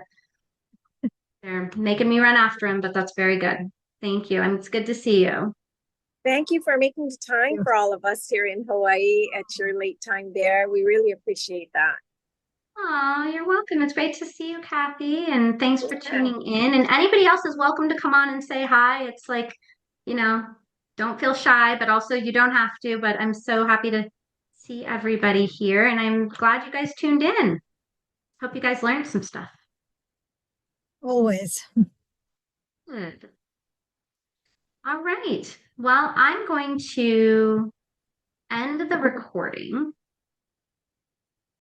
they're making me run after them, but that's very good. Thank you. And it's good to see you. Thank you for making the time for all of us here in Hawaii at your late time there. We really appreciate that. Oh, you're welcome. It's great to see you, Kathy, and thanks for Yeah. tuning in. And anybody else is welcome to come on and say hi. It's like, you know, don't feel shy, but also you don't have to. But I'm so happy to see everybody here, and I'm glad you guys tuned in. Hope you guys learned some stuff. Always. Good. All right. Well, I'm going to end the recording.